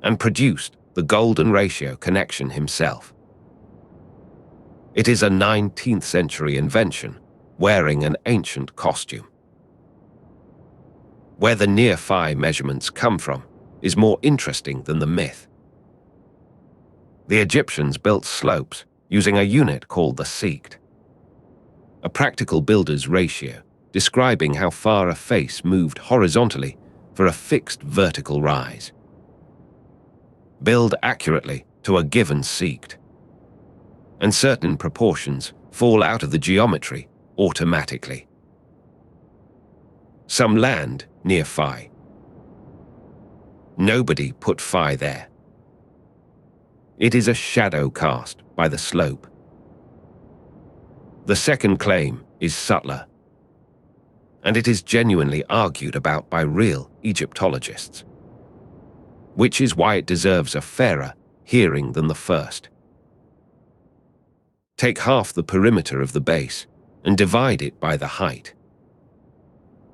and produced the golden ratio connection himself. It is a 19th century invention, wearing an ancient costume. Where the near phi measurements come from is more interesting than the myth. The Egyptians built slopes using a unit called the seekt, a practical builder's ratio describing how far a face moved horizontally for a fixed vertical rise. Build accurately to a given seekt, and certain proportions fall out of the geometry automatically. Some land near phi. Nobody put phi there. It is a shadow cast by the slope. The second claim is subtler, and it is genuinely argued about by real Egyptologists, which is why it deserves a fairer hearing than the first. Take half the perimeter of the base and divide it by the height.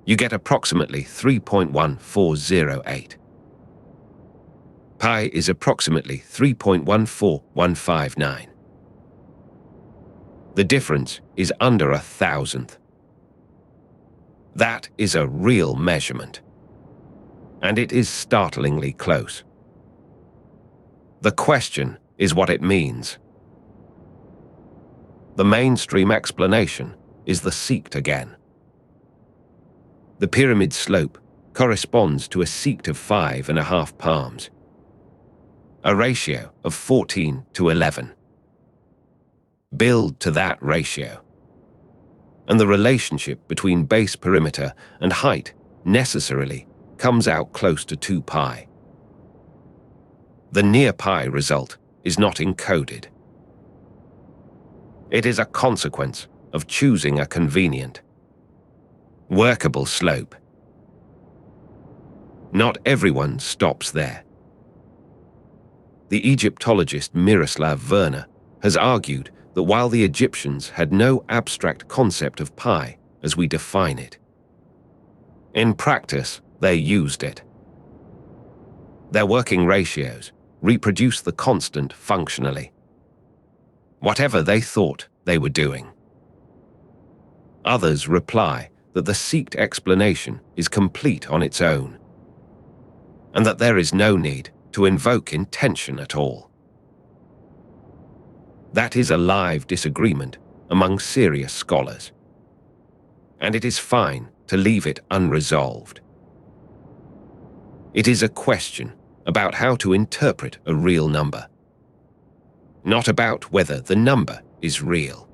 You get approximately 3.1408. Pi is approximately 3.14159. The difference is under 1,000th. That is a real measurement, and it is startlingly close. The question is what it means. The mainstream explanation is the seekt again. The pyramid slope corresponds to a seekt of 5.5 palms, a ratio of 14 to 11. Build to that ratio, and the relationship between base perimeter and height necessarily comes out close to 2 pi. The near pi result is not encoded. It is a consequence of choosing a convenient, workable slope. Not everyone stops there. The Egyptologist Miroslav Werner has argued that while the Egyptians had no abstract concept of pi as we define it, in practice they used it. Their working ratios reproduced the constant functionally, whatever they thought they were doing. Others reply that the seeked explanation is complete on its own, and that there is no need to invoke intention at all. That is a live disagreement among serious scholars, and it is fine to leave it unresolved. It is a question about how to interpret a real number, not about whether the number is real.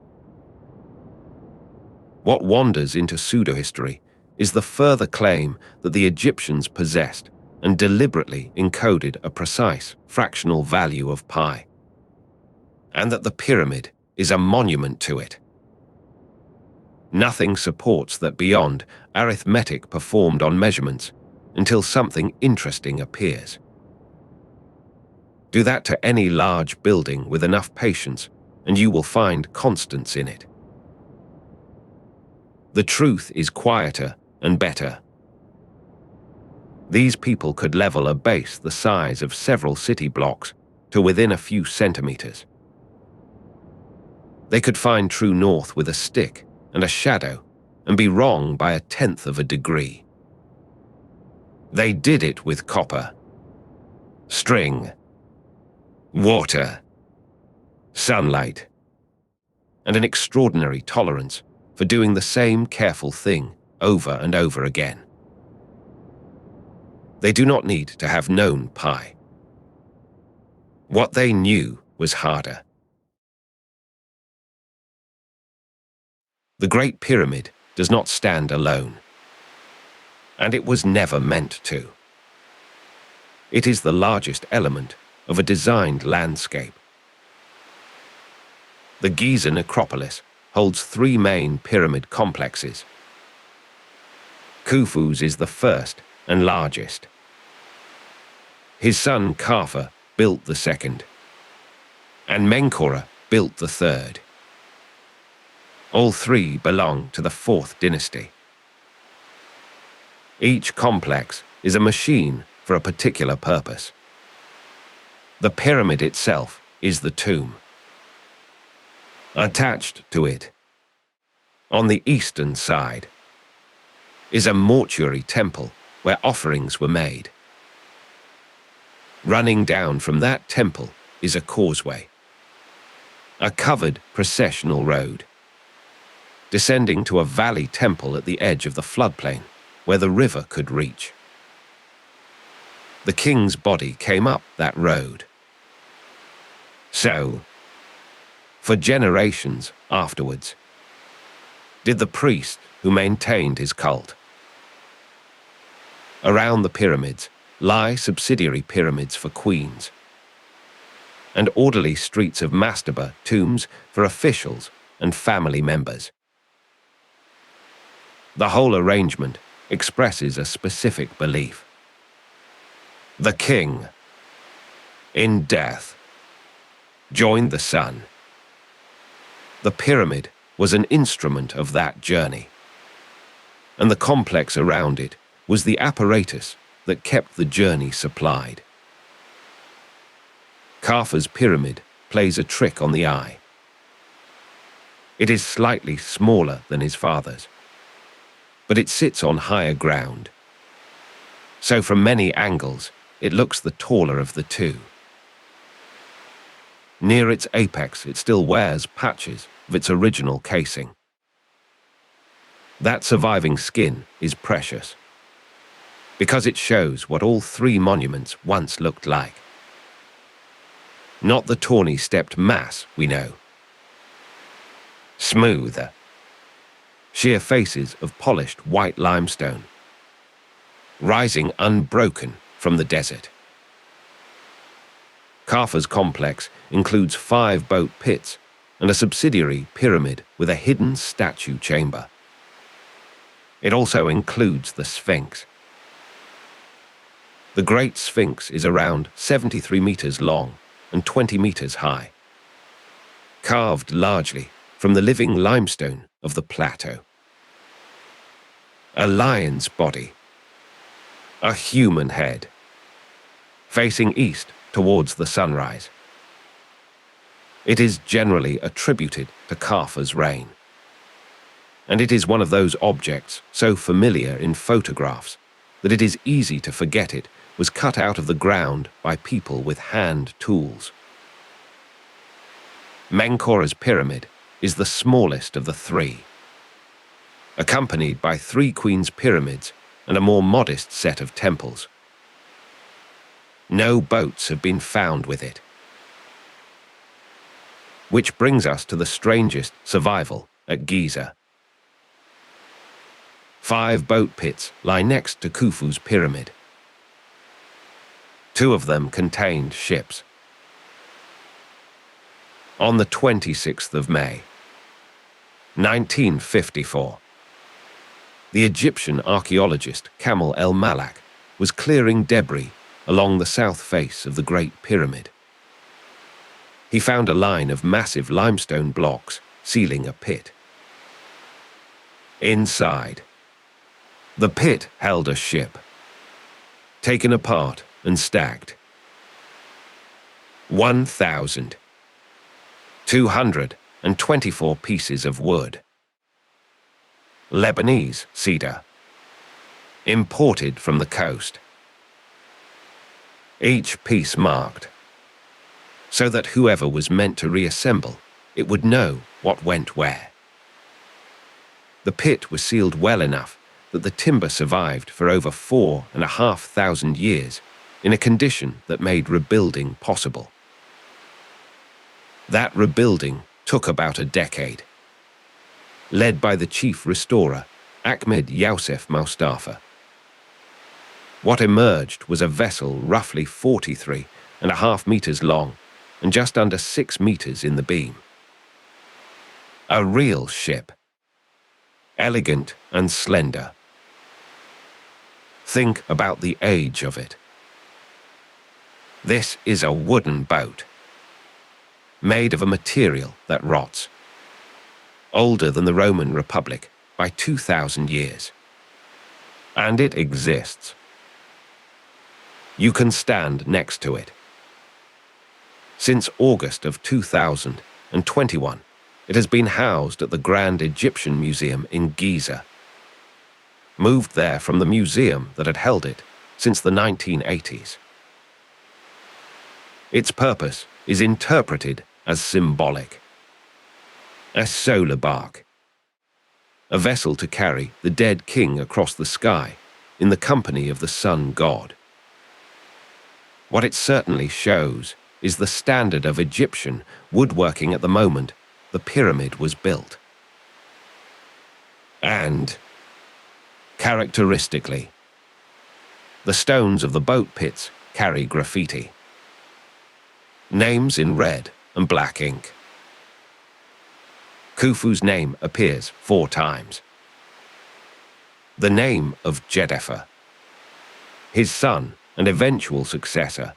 What wanders into pseudohistory is the further claim that the Egyptians possessed and deliberately encoded a precise fractional value of pi, and that the pyramid is a monument to it. Nothing supports that beyond arithmetic performed on measurements until something interesting appears. Do that to any large building with enough patience, and you will find constants in it. The truth is quieter and better. These people could level a base the size of several city blocks to within a few centimeters. They could find true north with a stick and a shadow and be wrong by 1/10 of a degree. They did it with copper, string, water, sunlight, and an extraordinary tolerance for doing the same careful thing over and over again. They do not need to have known pi. What they knew was harder. The Great Pyramid does not stand alone, and it was never meant to. It is the largest element of a designed landscape. The Giza necropolis holds 3 main pyramid complexes. Khufu's is the first and largest. His son Khafa built the second, and Menkaure built the third. All 3 belong to the 4th dynasty. Each complex is a machine for a particular purpose. The pyramid itself is the tomb. Attached to it, on the eastern side, is a mortuary temple where offerings were made. Running down from that temple is a causeway, a covered processional road, descending to a valley temple at the edge of the floodplain where the river could reach. The king's body came up that road. So, for generations afterwards, did the priest who maintained his cult. Around the pyramids lie subsidiary pyramids for queens, and orderly streets of mastaba tombs for officials and family members. The whole arrangement expresses a specific belief. The king, in death, joined the sun. The pyramid was an instrument of that journey, and the complex around it was the apparatus that kept the journey supplied. Khafa's pyramid plays a trick on the eye. It is slightly smaller than his father's, but it sits on higher ground. So from many angles, it looks the taller of the two. Near its apex, it still wears patches of its original casing. That surviving skin is precious, because it shows what all 3 monuments once looked like. Not the tawny-stepped mass we know. Smoother, sheer faces of polished white limestone, rising unbroken from the desert. Kaffa's complex includes 5 boat pits and a subsidiary pyramid with a hidden statue chamber. It also includes the Sphinx. The Great Sphinx is around 73 meters long and 20 meters high, carved largely from the living limestone of the plateau. A lion's body, a human head, facing east towards the sunrise. It is generally attributed to Kaffa's reign, and it is one of those objects so familiar in photographs that it is easy to forget it was cut out of the ground by people with hand tools. Menkaura's pyramid is the smallest of the 3, accompanied by 3 queens' pyramids and a more modest set of temples. No boats have been found with it. Which brings us to the strangest survival at Giza. 5 boat pits lie next to Khufu's pyramid. 2 of them contained ships. On the 26th of May, 1954, the Egyptian archaeologist Kamel el-Malak was clearing debris along the south face of the Great Pyramid. He found a line of massive limestone blocks sealing a pit. Inside, the pit held a ship, taken apart and stacked. 1,224 pieces of wood. Lebanese cedar, imported from the coast. Each piece marked, so that whoever was meant to reassemble it would know what went where. The pit was sealed well enough that the timber survived for over 4,500 years in a condition that made rebuilding possible. That rebuilding took about a decade, led by the chief restorer, Ahmed Youssef Mustafa. What emerged was a vessel roughly 43.5 meters long and just under 6 meters in the beam. A real ship, elegant and slender. Think about the age of it. This is a wooden boat, made of a material that rots, older than the Roman Republic by 2,000 years. And it exists. You can stand next to it. Since August of 2021, it has been housed at the Grand Egyptian Museum in Giza, moved there from the museum that had held it since the 1980s. Its purpose is interpreted as symbolic. A solar bark, a vessel to carry the dead king across the sky in the company of the sun god. What it certainly shows is the standard of Egyptian woodworking at the moment the pyramid was built. And, characteristically, the stones of the boat pits carry graffiti. Names in red and black ink. Khufu's name appears 4 times. The name of Jedefer, his son and eventual successor,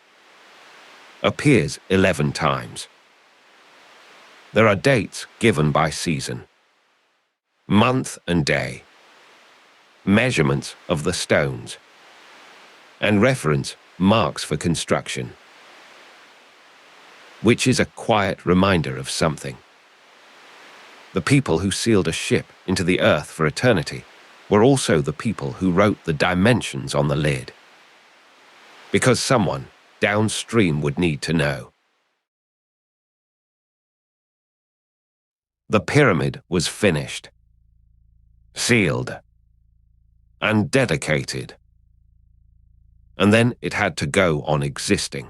appears 11 times. There are dates given by season, month and day, measurements of the stones, and reference marks for construction, which is a quiet reminder of something. The people who sealed a ship into the earth for eternity were also the people who wrote the dimensions on the lid, because someone downstream would need to know. The pyramid was finished, sealed, and dedicated, and then it had to go on existing,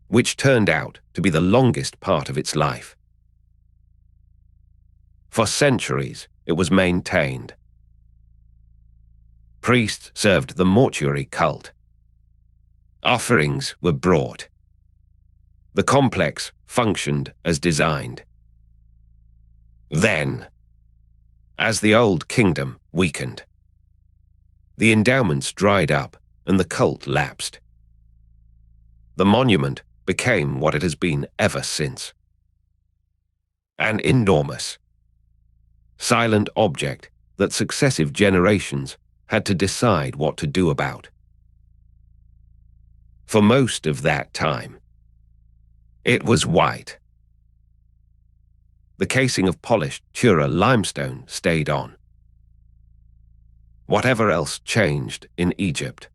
which turned out to be the longest part of its life. For centuries, it was maintained. Priests served the mortuary cult. Offerings were brought, The complex functioned as designed. Then, as the old kingdom weakened, the endowments dried up and the cult lapsed. The monument became what it has been ever since. An enormous, silent object that successive generations had to decide what to do about. For most of that time, it was white. The casing of polished Tura limestone stayed on. Whatever else changed in Egypt.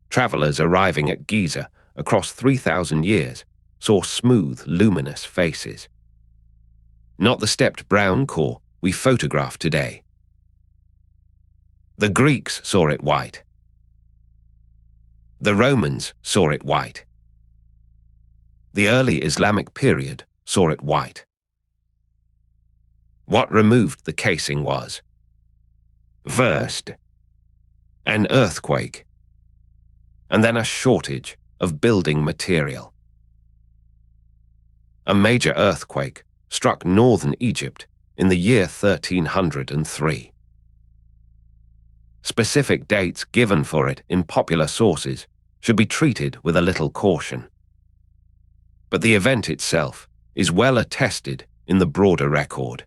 Travelers arriving at Giza across 3,000 years saw smooth, luminous faces. Not the stepped brown core we photograph today. The Greeks saw it white. The Romans saw it white. The early Islamic period saw it white. What removed the casing was, first, an earthquake, and then a shortage of building material. A major earthquake struck northern Egypt in the year 1303. Specific dates given for it in popular sources should be treated with a little caution. But the event itself is well attested in the broader record,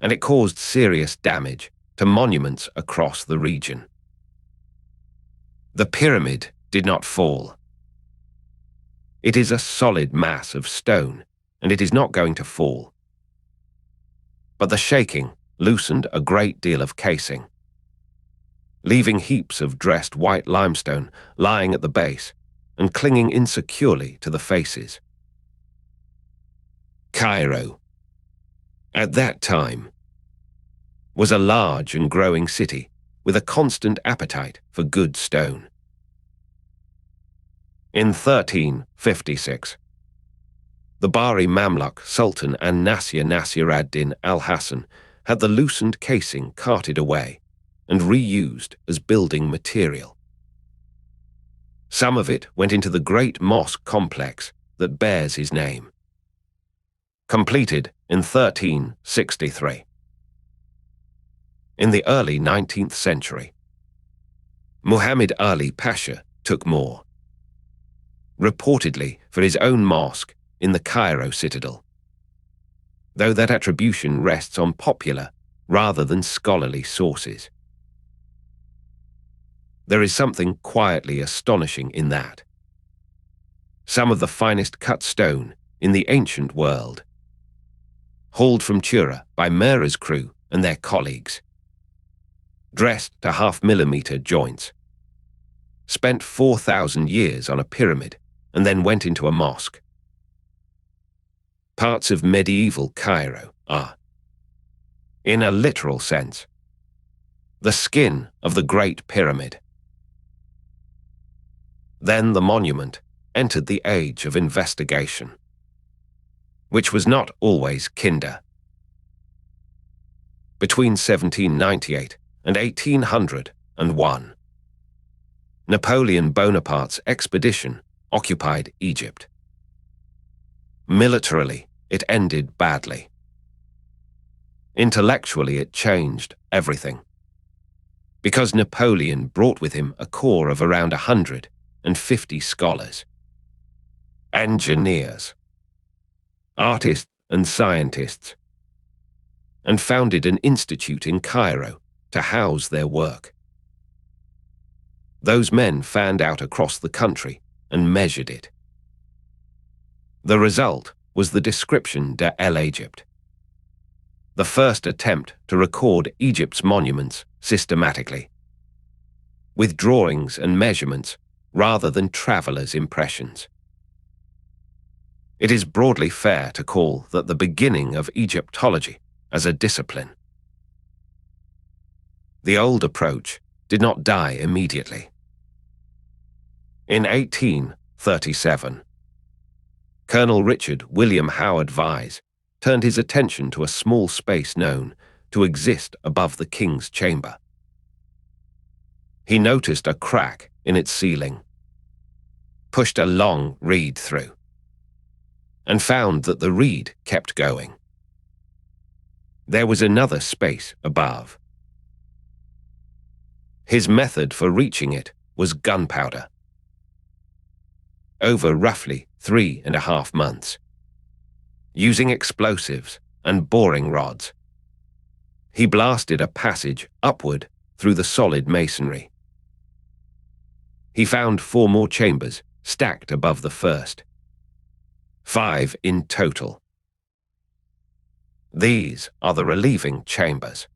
and it caused serious damage to monuments across the region. The pyramid did not fall. It is a solid mass of stone, and it is not going to fall. But the shaking loosened a great deal of casing, leaving heaps of dressed white limestone lying at the base and clinging insecurely to the faces. Cairo, at that time, was a large and growing city with a constant appetite for good stone. In 1356, the Bahri Mamluk Sultan an-Nasir ad-Din al-Hassan had the loosened casing carted away and reused as building material. Some of it went into the great mosque complex that bears his name, completed in 1363. In the early 19th century, Muhammad Ali Pasha took more, reportedly for his own mosque in the Cairo citadel, though that attribution rests on popular rather than scholarly sources. There is something quietly astonishing in that. Some of the finest cut stone in the ancient world, hauled from Tura by Mera's crew and their colleagues, dressed to half-millimeter joints, spent 4,000 years on a pyramid and then went into a mosque. Parts of medieval Cairo are, in a literal sense, the skin of the Great Pyramid. Then the monument entered the age of investigation, which was not always kinder. Between 1798 and 1801, Napoleon Bonaparte's expedition occupied Egypt. Militarily, it ended badly. Intellectually, it changed everything, because Napoleon brought with him a corps of around 150 scholars, engineers, artists and scientists, and founded an institute in Cairo to house their work. Those men fanned out across the country and measured it. The result was the Description de l'Egypte, the first attempt to record Egypt's monuments systematically, with drawings and measurements rather than travelers' impressions. It is broadly fair to call that the beginning of Egyptology as a discipline. The old approach did not die immediately. In 1837, Colonel Richard William Howard Vyse turned his attention to a small space known to exist above the king's chamber. He noticed a crack in its ceiling. pushed a long reed through and found that the reed kept going. There was another space above. His method for reaching it was gunpowder. Over roughly 3.5 months, using explosives and boring rods, he blasted a passage upward through the solid masonry. He found 4 more chambers stacked above the first, 5 in total. These are the relieving chambers,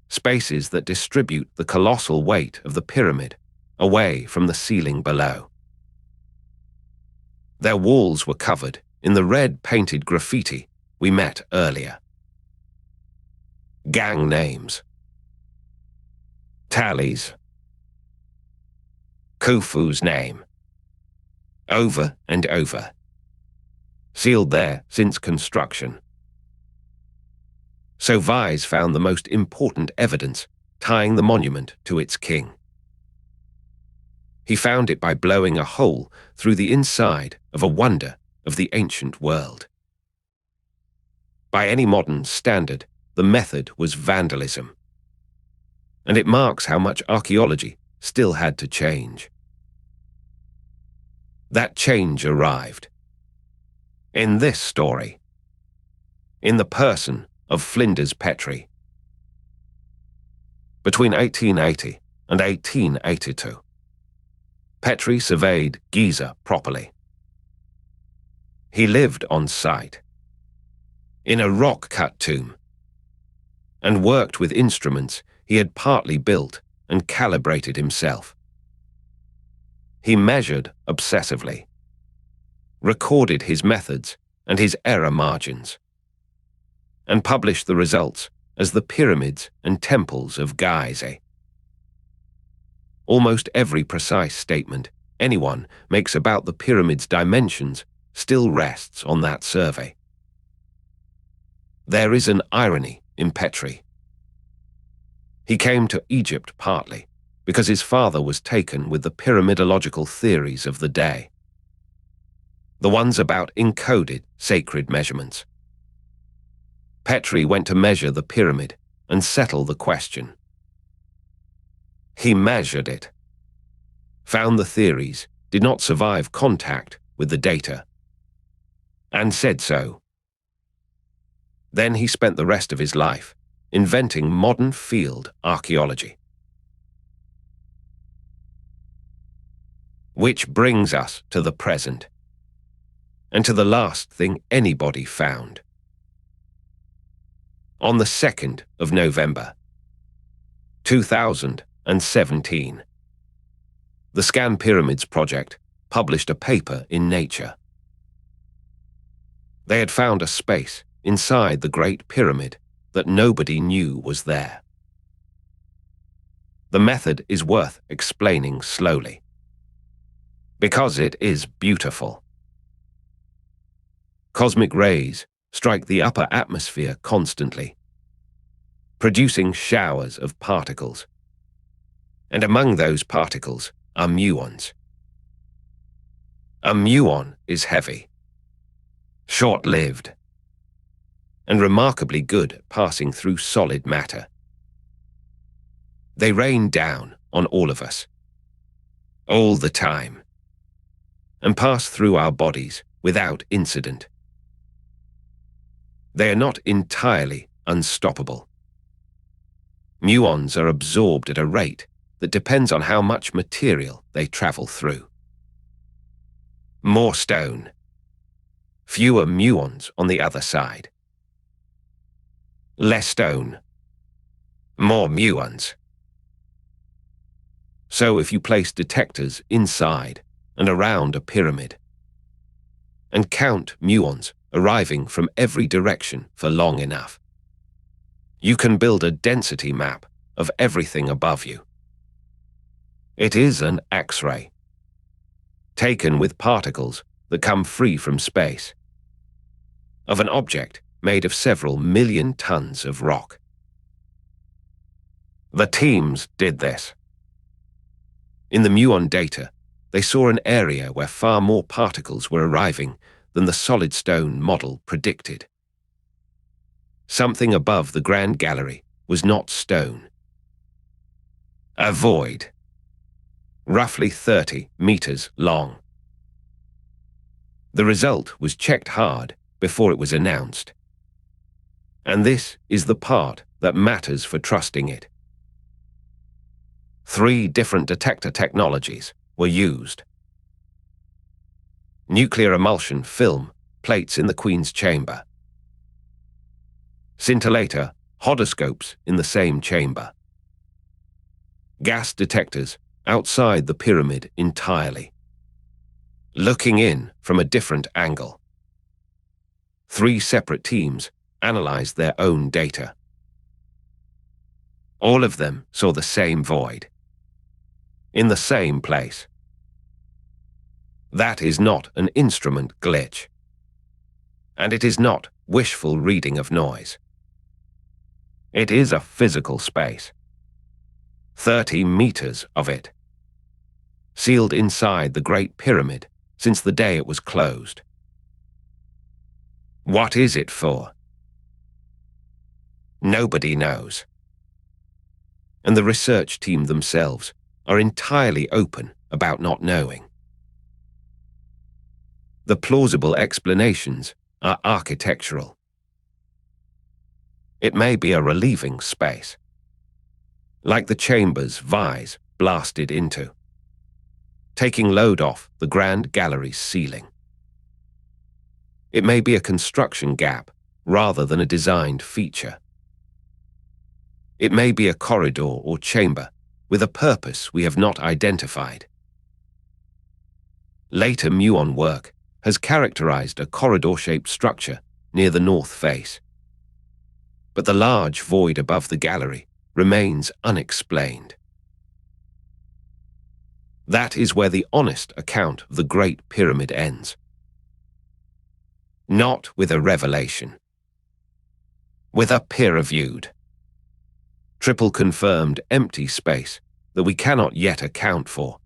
spaces that distribute the colossal weight of the pyramid away from the ceiling below. Their walls were covered in the red-painted graffiti we met earlier. Gang names, tallies, Khufu's name, over and over, sealed there since construction. So Vise found the most important evidence tying the monument to its king. He found it by blowing a hole through the inside of a wonder of the ancient world. By any modern standard, the method was vandalism, and it marks how much archaeology still had to change. That change arrived in this story, in the person of Flinders Petrie. Between 1880 and 1882, Petrie surveyed Giza properly. He lived on site, in a rock-cut tomb, and worked with instruments he had partly built and calibrated himself. He measured obsessively, recorded his methods and his error margins, and published the results as the Pyramids and Temples of Giza. Almost every precise statement anyone makes about the pyramid's dimensions still rests on that survey. There is an irony in Petrie. He came to Egypt partly because his father was taken with the pyramidological theories of the day, the ones about encoded sacred measurements. Petrie went to measure the pyramid and settle the question. He measured it, found the theories did not survive contact with the data, and said so. Then he spent the rest of his life inventing modern field archaeology. Which brings us to the present, and to the last thing anybody found. On the 2nd of November, 2017, the Scan Pyramids project published a paper in Nature. They had found a space inside the Great Pyramid that nobody knew was there. The method is worth explaining slowly, because it is beautiful. Cosmic rays strike the upper atmosphere constantly, producing showers of particles. And among those particles are muons. A muon is heavy, short-lived, and remarkably good at passing through solid matter. They rain down on all of us, all the time, and pass through our bodies without incident. They are not entirely unstoppable. Muons are absorbed at a rate that depends on how much material they travel through. More stone, fewer muons on the other side. Less stone, more muons. So if you place detectors inside and around a pyramid, and count muons arriving from every direction for long enough, you can build a density map of everything above you. It is an X-ray, taken with particles that come free from space, of an object made of several million tons of rock. The teams did this. In the muon data, they saw an area where far more particles were arriving than the solid stone model predicted. Something above the Grand Gallery was not stone. A void, roughly 30 meters long. The result was checked hard before it was announced. And this is the part that matters for trusting it. 3 different detector technologies were used. Nuclear emulsion film plates in the Queen's chamber. Scintillator hodoscopes in the same chamber. Gas detectors outside the pyramid entirely, looking in from a different angle. 3 separate teams analyzed their own data. All of them saw the same void, in the same place. That is not an instrument glitch, and it is not wishful reading of noise. It is a physical space, 30 meters of it, sealed inside the Great Pyramid since the day it was closed. What is it for? Nobody knows. And the research team themselves are entirely open about not knowing. The plausible explanations are architectural. It may be a relieving space, like the chamber's vise blasted into, taking load off the Grand Gallery's ceiling. It may be a construction gap rather than a designed feature. It may be a corridor or chamber with a purpose we have not identified. Later muon work has characterized a corridor-shaped structure near the north face. But the large void above the gallery remains unexplained. That is where the honest account of the Great Pyramid ends. Not with a revelation. With a peer-reviewed, triple-confirmed empty space that we cannot yet account for,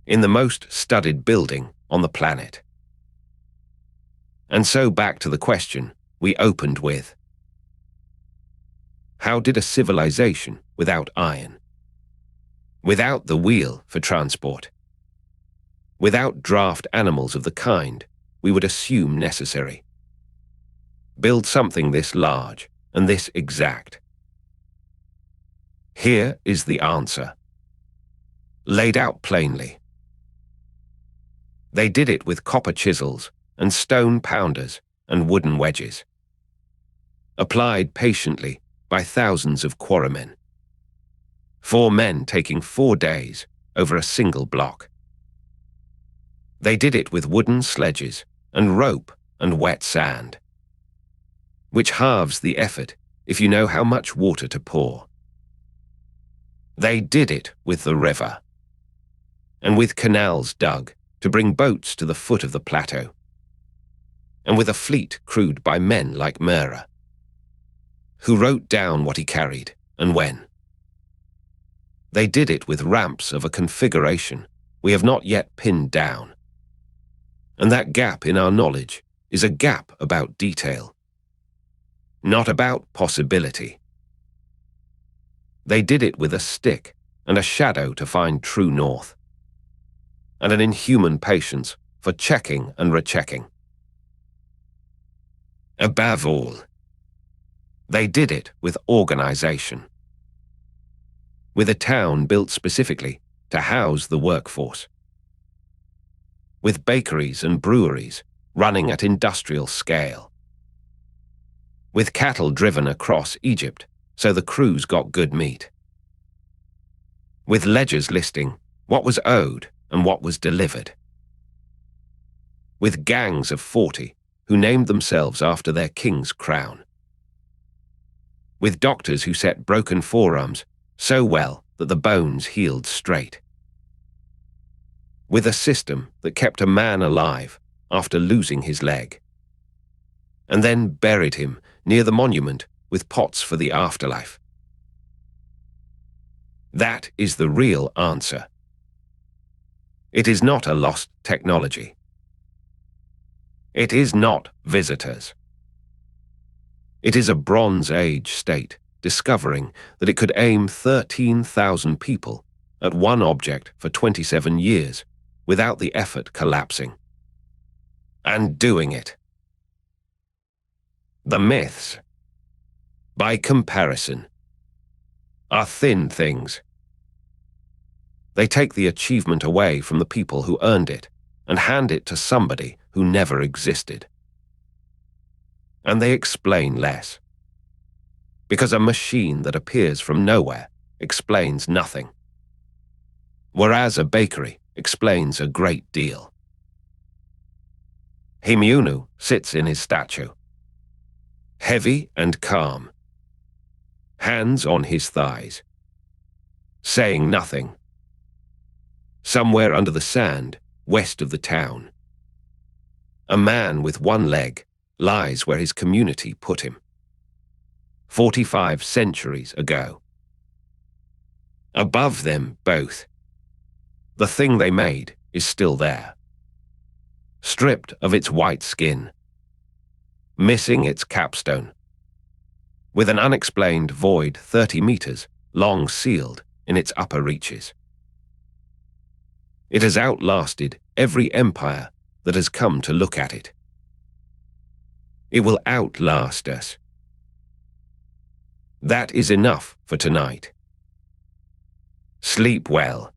in the most studied building on the planet. And so back to the question we opened with. How did a civilization without iron, without the wheel for transport, without draught animals of the kind we would assume necessary, build something this large and this exact? Here is the answer, laid out plainly. They did it with copper chisels and stone pounders and wooden wedges, applied patiently by thousands of quarrymen. 4 men taking 4 days over a single block. They did it with wooden sledges and rope and wet sand, which halves the effort if you know how much water to pour. They did it with the river, and with canals dug to bring boats to the foot of the plateau, and with a fleet crewed by men like Mera, who wrote down what he carried and when. They did it with ramps of a configuration we have not yet pinned down, and that gap in our knowledge is a gap about detail, not about possibility. They did it with a stick and a shadow to find true north, and an inhuman patience for checking and rechecking. Above all, they did it with organization, with a town built specifically to house the workforce, with bakeries and breweries running at industrial scale, with cattle driven across Egypt so the crews got good meat, with ledgers listing what was owed and what was delivered, with gangs of 40 who named themselves after their king's crown, with doctors who set broken forearms so well that the bones healed straight, with a system that kept a man alive after losing his leg, and then buried him near the monument with pots for the afterlife. That is the real answer. It is not a lost technology. It is not visitors. It is a Bronze Age state discovering that it could aim 13,000 people at one object for 27 years without the effort collapsing. And doing it. The myths, by comparison, are thin things. They take the achievement away from the people who earned it and hand it to somebody who never existed. And they explain less. Because a machine that appears from nowhere explains nothing. Whereas a bakery explains a great deal. Himunu sits in his statue, heavy and calm, hands on his thighs, saying nothing. Somewhere under the sand, west of the town, a man with one leg lies where his community put him, 45 centuries ago. Above them both, the thing they made is still there, stripped of its white skin, missing its capstone, with an unexplained void 30 meters long sealed in its upper reaches. It has outlasted every empire that has come to look at it. It will outlast us. That is enough for tonight. Sleep well.